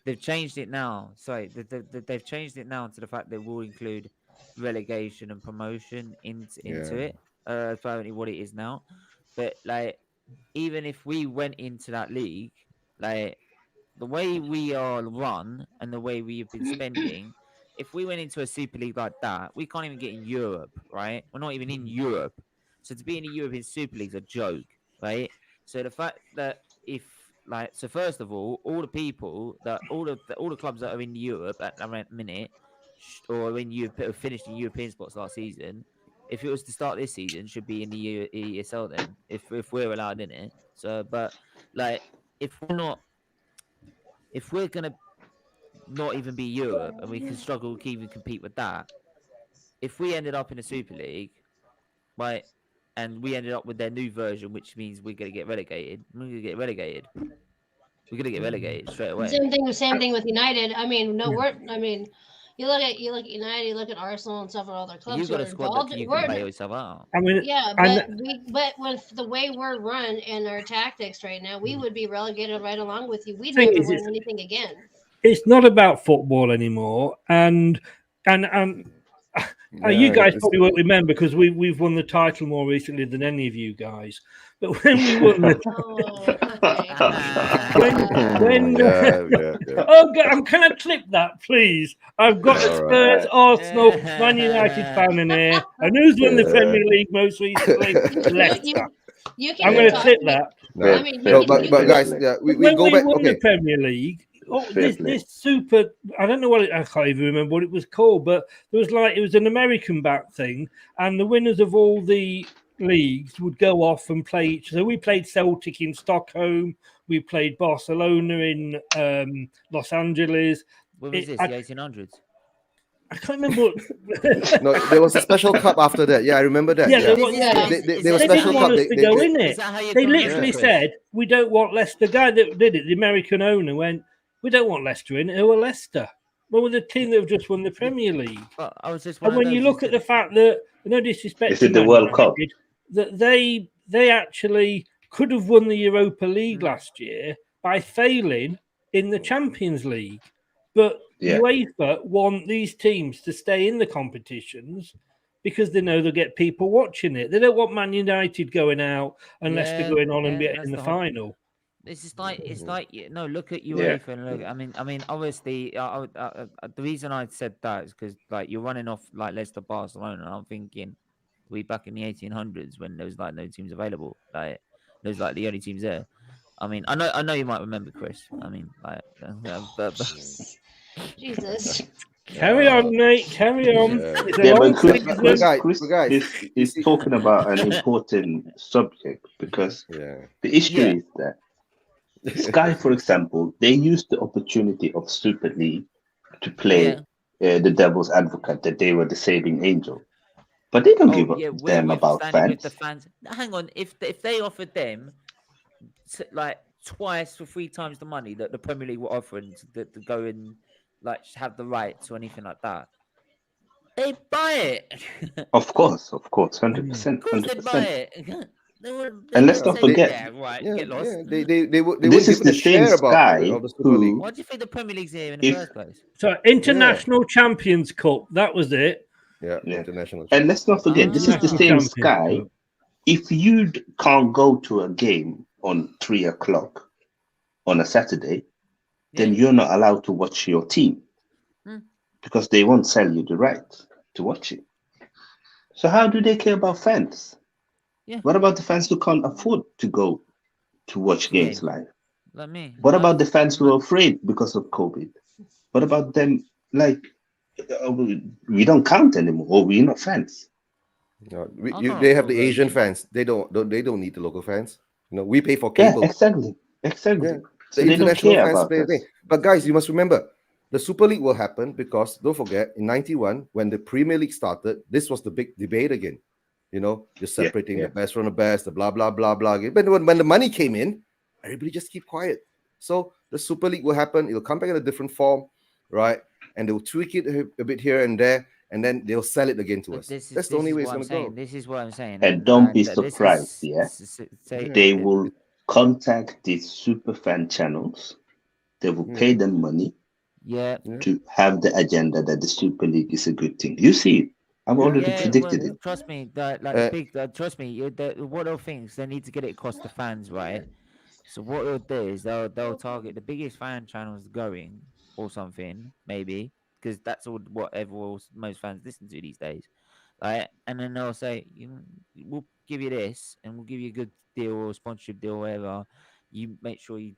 they've changed it now. Sorry, they've changed it now to the fact that will include relegation and promotion into it. Apparently, what it is now. But like, even if we went into that league, like the way we are run and the way we've been spending, if we went into a Super League like that, we can't even get in Europe, right? We're not even in Europe. So to be in the European Super League is a joke, right? So the fact that first of all the people that all the clubs that are in Europe at the minute, or when you've finished in European spots last season, if it was to start this season, should be in the ESL then, if we're allowed in it. So, but like, if we're gonna not even be Europe and we can struggle to even compete with that, if we ended up in a Super League, right, and we ended up with their new version, which means we're gonna get relegated. We're gonna get relegated straight away. Same thing with United. I mean, you look at United, you look at Arsenal and stuff, and all their clubs. You've got who a are squad involved. that you can play yourself out. I mean, Yeah, but with the way we're run and our tactics right now, we would be relegated right along with you. We'd Thing never is, win anything again. it's not about football anymore, and you guys probably won't remember because we've won the title more recently than any of you guys. But when we won the can I clip that, please? I've got a Spurs, Arsenal, Man United fan in here, and who's won the Premier League most recently? Leicester. I'm going to clip that. No, I mean, but guys, we When go we back. won Okay, the Premier League, this super, I don't know I can't even remember what it was called, but it was an American back thing, and the winners of all the leagues would go off and play each. So we played Celtic in Stockholm, we played Barcelona in Los Angeles. When was this? The 1800s? I can't remember what. no, there was a special cup after that. Yeah, I remember that. Yeah, Yeah, they were didn't special want cup. us to go in it. Is that how you They got literally Chris? said, we don't want Leicester. The guy that did it, the American owner, went, we don't want Leicester in it. Who are Leicester? Well, we're the team that have just won the Premier League. But I was just And when you look at the fact that, no disrespect, Is it the Man World Cup? United, that they actually could have won the Europa League last year by failing in the Champions League. But UEFA want these teams to stay in the competitions because they know they'll get people watching it. They don't want Man United going out and Leicester going on and getting in the final. It's like look at UEFA and look. I mean, obviously, the reason I said that is because like you're running off like Leicester, Barcelona, and I'm thinking we back in the 1800s when there was like no teams available, like there's like the only teams there. I mean, I know you might remember, Chris. I mean, like, but Jesus. Carry on, mate. Carry on. But Chris guys, is talking about an important subject because the issue is that Sky, for example, they used the opportunity of Super League to play the devil's advocate, that they were the saving angel. But they don't Oh give a yeah, damn we're about standing with the fans. fans. Hang on, if they offered them like twice or 3 times the money that the Premier League were offering to go and like have the rights or anything like that, they buy it. Of course, Of 100%, course, they'd buy 100%. it. They would. They And let's wouldn't not say, forget, "Yeah, right, Yeah, get lost." yeah. They wouldn't this give is it a the same share about Sky of the Super League. who, Why do you think the Premier League's here in the if first place? So International Champions Cup, that was it. Yeah, yeah, international. and let's not forget, this is the International same Champions Sky. Cup. If you can't go to a game on 3 o'clock on a Saturday, then Yeah. you're not allowed to watch your team Hmm. because they won't sell you the right to watch it. So how do they care about fans? Yeah. What about the fans who can't afford to go to watch games Games. live? Like me. What about the fans who are afraid because of COVID? What about them? Like, we don't count anymore, or we're not fans. No, I'm they not have the for Asian voting. fans. They don't need the local fans. We pay for Yeah, cable. exactly. Yeah, So the they don't international care fans about play. us. But guys, you must remember, the Super League will happen because don't forget, in '91 when the Premier League started, this was the big debate again. You're separating the best from the best, the blah blah blah blah. But when the money came in, everybody just keep quiet. So the Super League will happen. It'll come back in a different form, right? And they'll tweak it a bit here and there, and then they'll sell it again to us. That's the only way it's going to go. This is what I'm saying. And don't be surprised, they will contact these super fan channels. They will pay them money to have the agenda that the Super League is a good thing. You see it. I've already predicted it. Trust me, trust me. What are things they need to get it across the fans, right? So what they'll do is they'll target the biggest fan channels going or something, maybe, because that's all what most fans listen to these days, right? And then they'll say, we'll give you this, and we'll give you a good deal or sponsorship deal, or whatever. You make sure you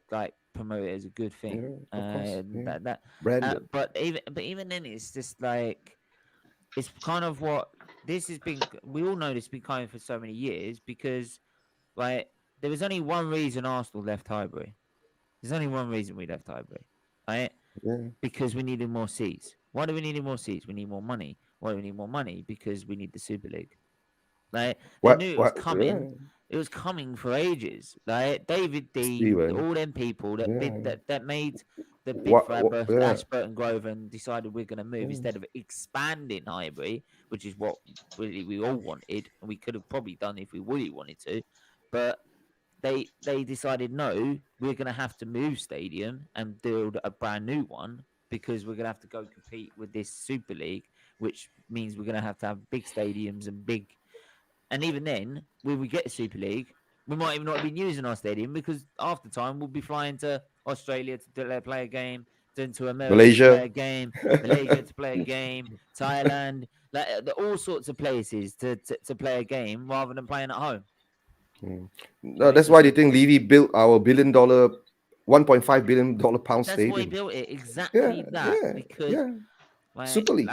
promote it as a good thing. But even then, it's just like it's kind of what this has been. We all know this has been going for so many years because, there was only one reason Arsenal left Highbury. There's only one reason we left Highbury, right? Yeah. Because we needed more seats. Why do we need more seats? We need more money. Why do we need more money? Because we need the Super League. They knew it was coming. Yeah. It was coming for ages. David D, Steven. all them people that made the bid What- for what- yeah. Ashburton Grove and decided we're going to move instead of expanding Highbury, which is what really we all wanted, and we could have probably done if we really wanted to, but they decided no, we're going to have to move stadium and build a brand new one because we're going to have to go compete with this Super League, which means we're going to have big stadiums and big. And even then, when we get the Super League, we might even not be using our stadium because half the time we'll be flying to Australia to play a game, then to America Malaysia. to play a game, Malaysia to play a game, Thailand, all sorts of places to play a game rather than playing at home. No, that's why they think Levy built our $1.5 billion pound That's stadium. why he built it exactly because Super League.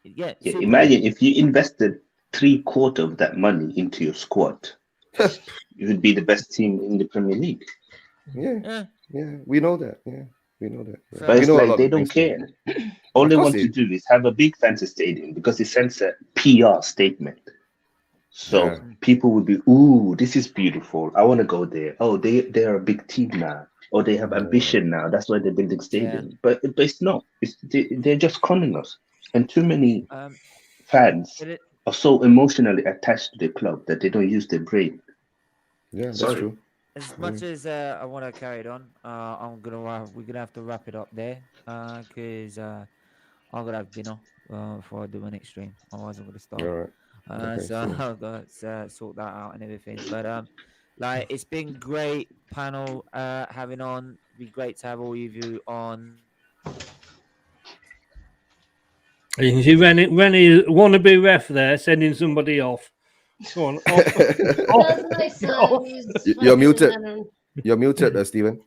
Super Imagine League. if you invested 3/4 of that money into your squad, you would be the best team in the Premier League. Yeah, we know that. Yeah, we know that. Yeah. But We it's know a like lot they of don't things. care. All Of they course want to do is have a big fancy stadium because it sends a PR statement. So people would be, ooh, this is beautiful. I want to go there. Oh, they are a big team now. Or they have ambition now. That's why they're building stadium. But it's not. They're just conning us. And too many fans are so emotionally attached to the club that they don't use their brain. Yeah, that's true. As much as I want to carry it on, we're gonna have to wrap it up there because I'm gonna have dinner before I do my next stream. Otherwise, I'm gonna start. All right. Okay, So I've got to sort that out and everything. But it's been great panel having on. It'd be great to have all of you on. You can see Rennie wannabe ref there sending somebody off. Go on. That's my son. You're muted. You're muted, Steven.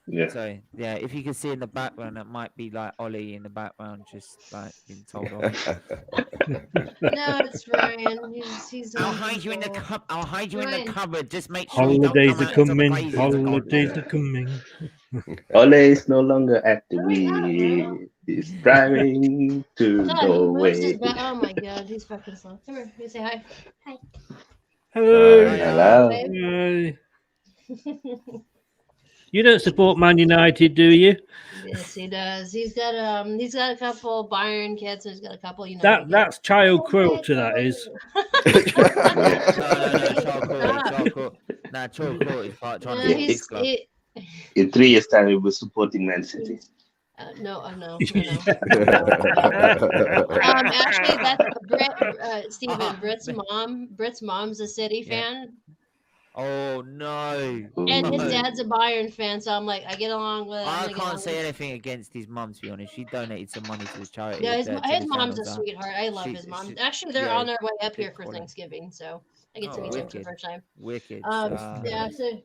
Yeah. Sorry. Yeah, if you can see in the background, it might be like Ollie in the background, just being told off. No, it's Ryan. He's I'll hide you in the I'll hide you in the cupboard. Just make sure Holidays you are don't come out coming. into the Holidays are coming. Ole is no longer at the wheel. He's driving to God, he moves his Norway. back. Oh my god, he's fucking slow. Come here, you say hi. Hi. Hello. Hello. Babe. Hi. You don't support Man United, do you? Yes, he does. He's got a couple Bayern kids, and he's got a couple United That's child cruelty, that is. Chocolate. Nah, chocolate is part trying to No, be a he's big club. In 3 years' time, we will supporting Man City. no. Actually, that's Stephen. Britt's mom's a City fan, Oh no! and his No. dad's a Bayern fan. So I'm like, I get along with. I can't say anything against his mum, to be honest. She donated some money to the charity. Yeah, to his the mom's a channels, sweetheart. I love his mom. Actually, they're yeah, on their way up here good for quality. Thanksgiving, so I get to meet them for the Wicked. first time. Wicked. Yeah, so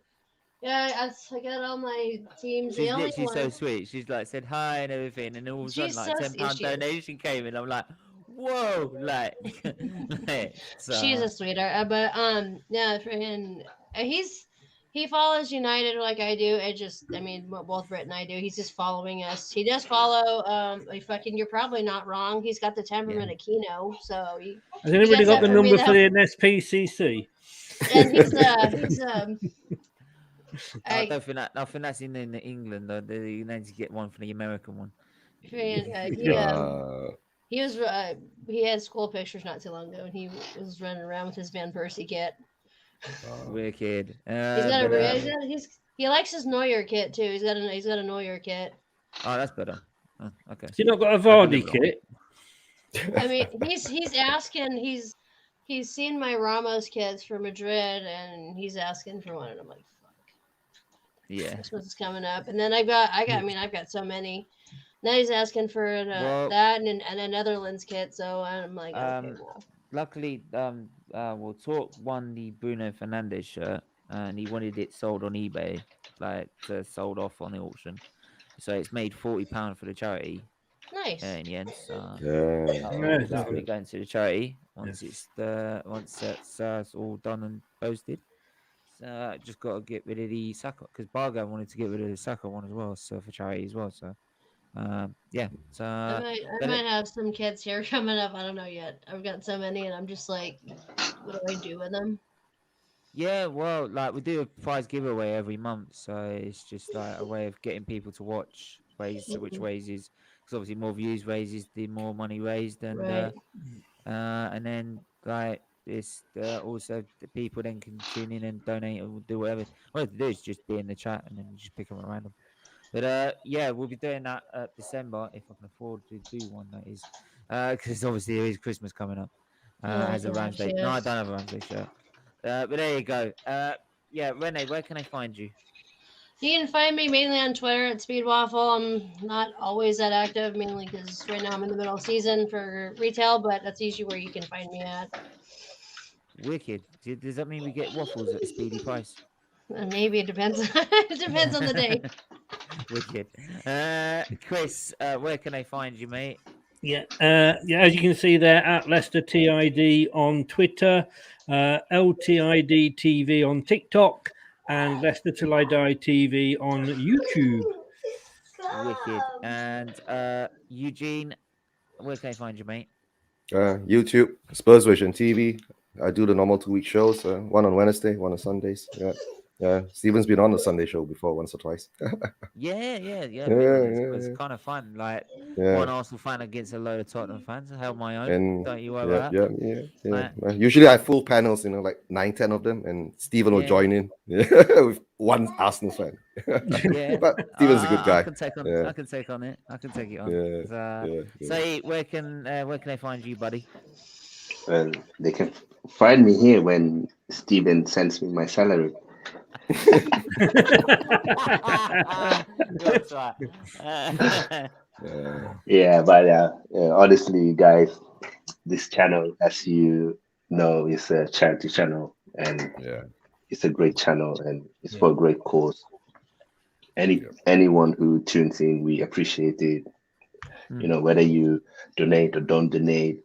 yeah, I got all my teams. She's The only literally so one. sweet. She's like said hi and everything, and all of a sudden She's like so £10 she is. donation came in. I'm like, whoa, like, She's a sweetheart. But yeah, freaking he follows United like I do. What both Britt and I do. He's just following us. He does follow. You're probably not wrong. He's got the temperament of Kino, so Has anybody gets got that the from me, number for though. the NSPCC? And I don't think that's in England though. You need to get one for the American one. He had school pictures not too long ago, and he was running around with his Van Persie kit. Wicked. He likes his Neuer kit too. He's got a Neuer kit. Oh, that's better. Oh, okay. Has he not got a Vardy kit? I mean, he's asking. He's seen my Ramos kits for Madrid, and he's asking for one, and I'm like, fuck. Yeah. Christmas is coming up, and then I've got so many. Now he's asking for that and a Netherlands kit, so I'm like, okay, well. Luckily, Talk won the Bruno Fernandes shirt, and he wanted it sold on eBay, sold off on the auction. So it's made £40 for the charity. Nice. In the end, so That'll be going to the charity once it's all done and posted. So I just got to get rid of the Saka because Bargo wanted to get rid of the Saka one as well, so for charity as well. So. Yeah. So I might have some kids here coming up. I don't know yet. I've got so many, and I'm just like, what do I do with them? Yeah, well, we do a prize giveaway every month, so it's just like a way of getting people to watch which ways is because obviously more views raises the more money raised, and Right. And then it's also the people then can tune in and donate or do whatever. All you have to do is just be in the chat and then you just pick them at random. But yeah, we'll be doing that December if I can afford to do one. That is, because obviously there is Christmas coming up. As a Ramsday. No, I don't have a Ramsday shirt. But there you go. Yeah, Renee, where can I find you? You can find me mainly on Twitter at Speedwaffle. I'm not always that active, mainly because right now I'm in the middle of season for retail, but that's usually where you can find me at. Wicked. Does that mean we get waffles at a speedy price? Maybe it depends. It depends on the day. Wicked. Chris, where can I find you, mate? Yeah, as you can see there, at Leicester TID on Twitter, LTID TV on TikTok, and Leicester Till I Die TV on YouTube. Wicked. And Eugene, where can I find you, mate? YouTube, Spurs Vision TV. I do the normal 2-week shows, one on Wednesday, one on Sundays. Yeah, Steven's been on the Sunday show before, once or twice. Yeah. It's kind of fun. One Arsenal fan against a load of Tottenham fans. I held my own. And don't you worry about that. Yeah. Usually I have full panels, 9-10 of them, and Steven will join in with one Arsenal fan. Yeah, but Steven's a good guy. I can take on it. I can take it on. So where can I find you, buddy? Well, they can find me here when Steven sends me my salary. That's right. But honestly, guys, this channel, as you know, is a charity channel, and it's a great channel, and it's for a great cause. Anyone who tunes in, we appreciate it. Whether you donate or don't donate,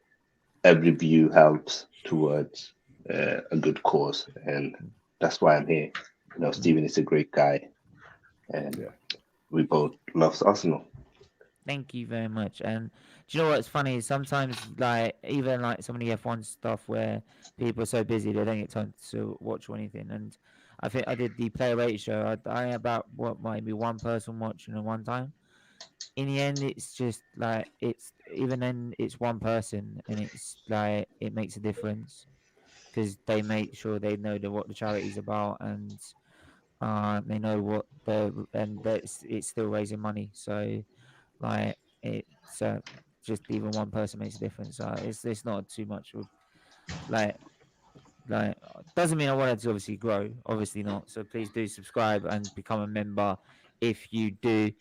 every view helps towards a good cause, and that's why I'm here. Steven is a great guy, and we both love Arsenal. Thank you very much. And do you know what's funny? Sometimes, like even like some of the F1 stuff, where people are so busy they don't get time to watch or anything. And I think I did the player rate show. I had about what might be one person watching at one time. In the end, it's just like it's even then it's one person, and it's like it makes a difference because they make sure they know what the charity's about, and they know what the and that it's still raising money. So like it's just even one person makes a difference. It's not too much of like doesn't mean I wanted to obviously grow, obviously not. So please do subscribe and become a member if you do.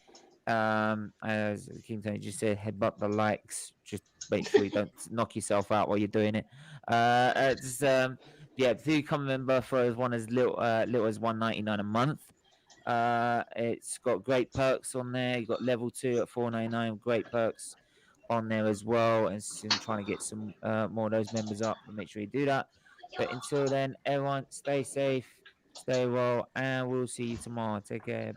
As King Tony just said, headbutt the likes. Just make sure you don't knock yourself out while you're doing it. Just, yeah, do become a member for as little as $1.99 a month. It's got great perks on there. You got level 2 at $4.99. Great perks on there as well, and trying to get some more of those members up. But make sure you do that. But until then, everyone, stay safe, stay well, and we'll see you tomorrow. Take care.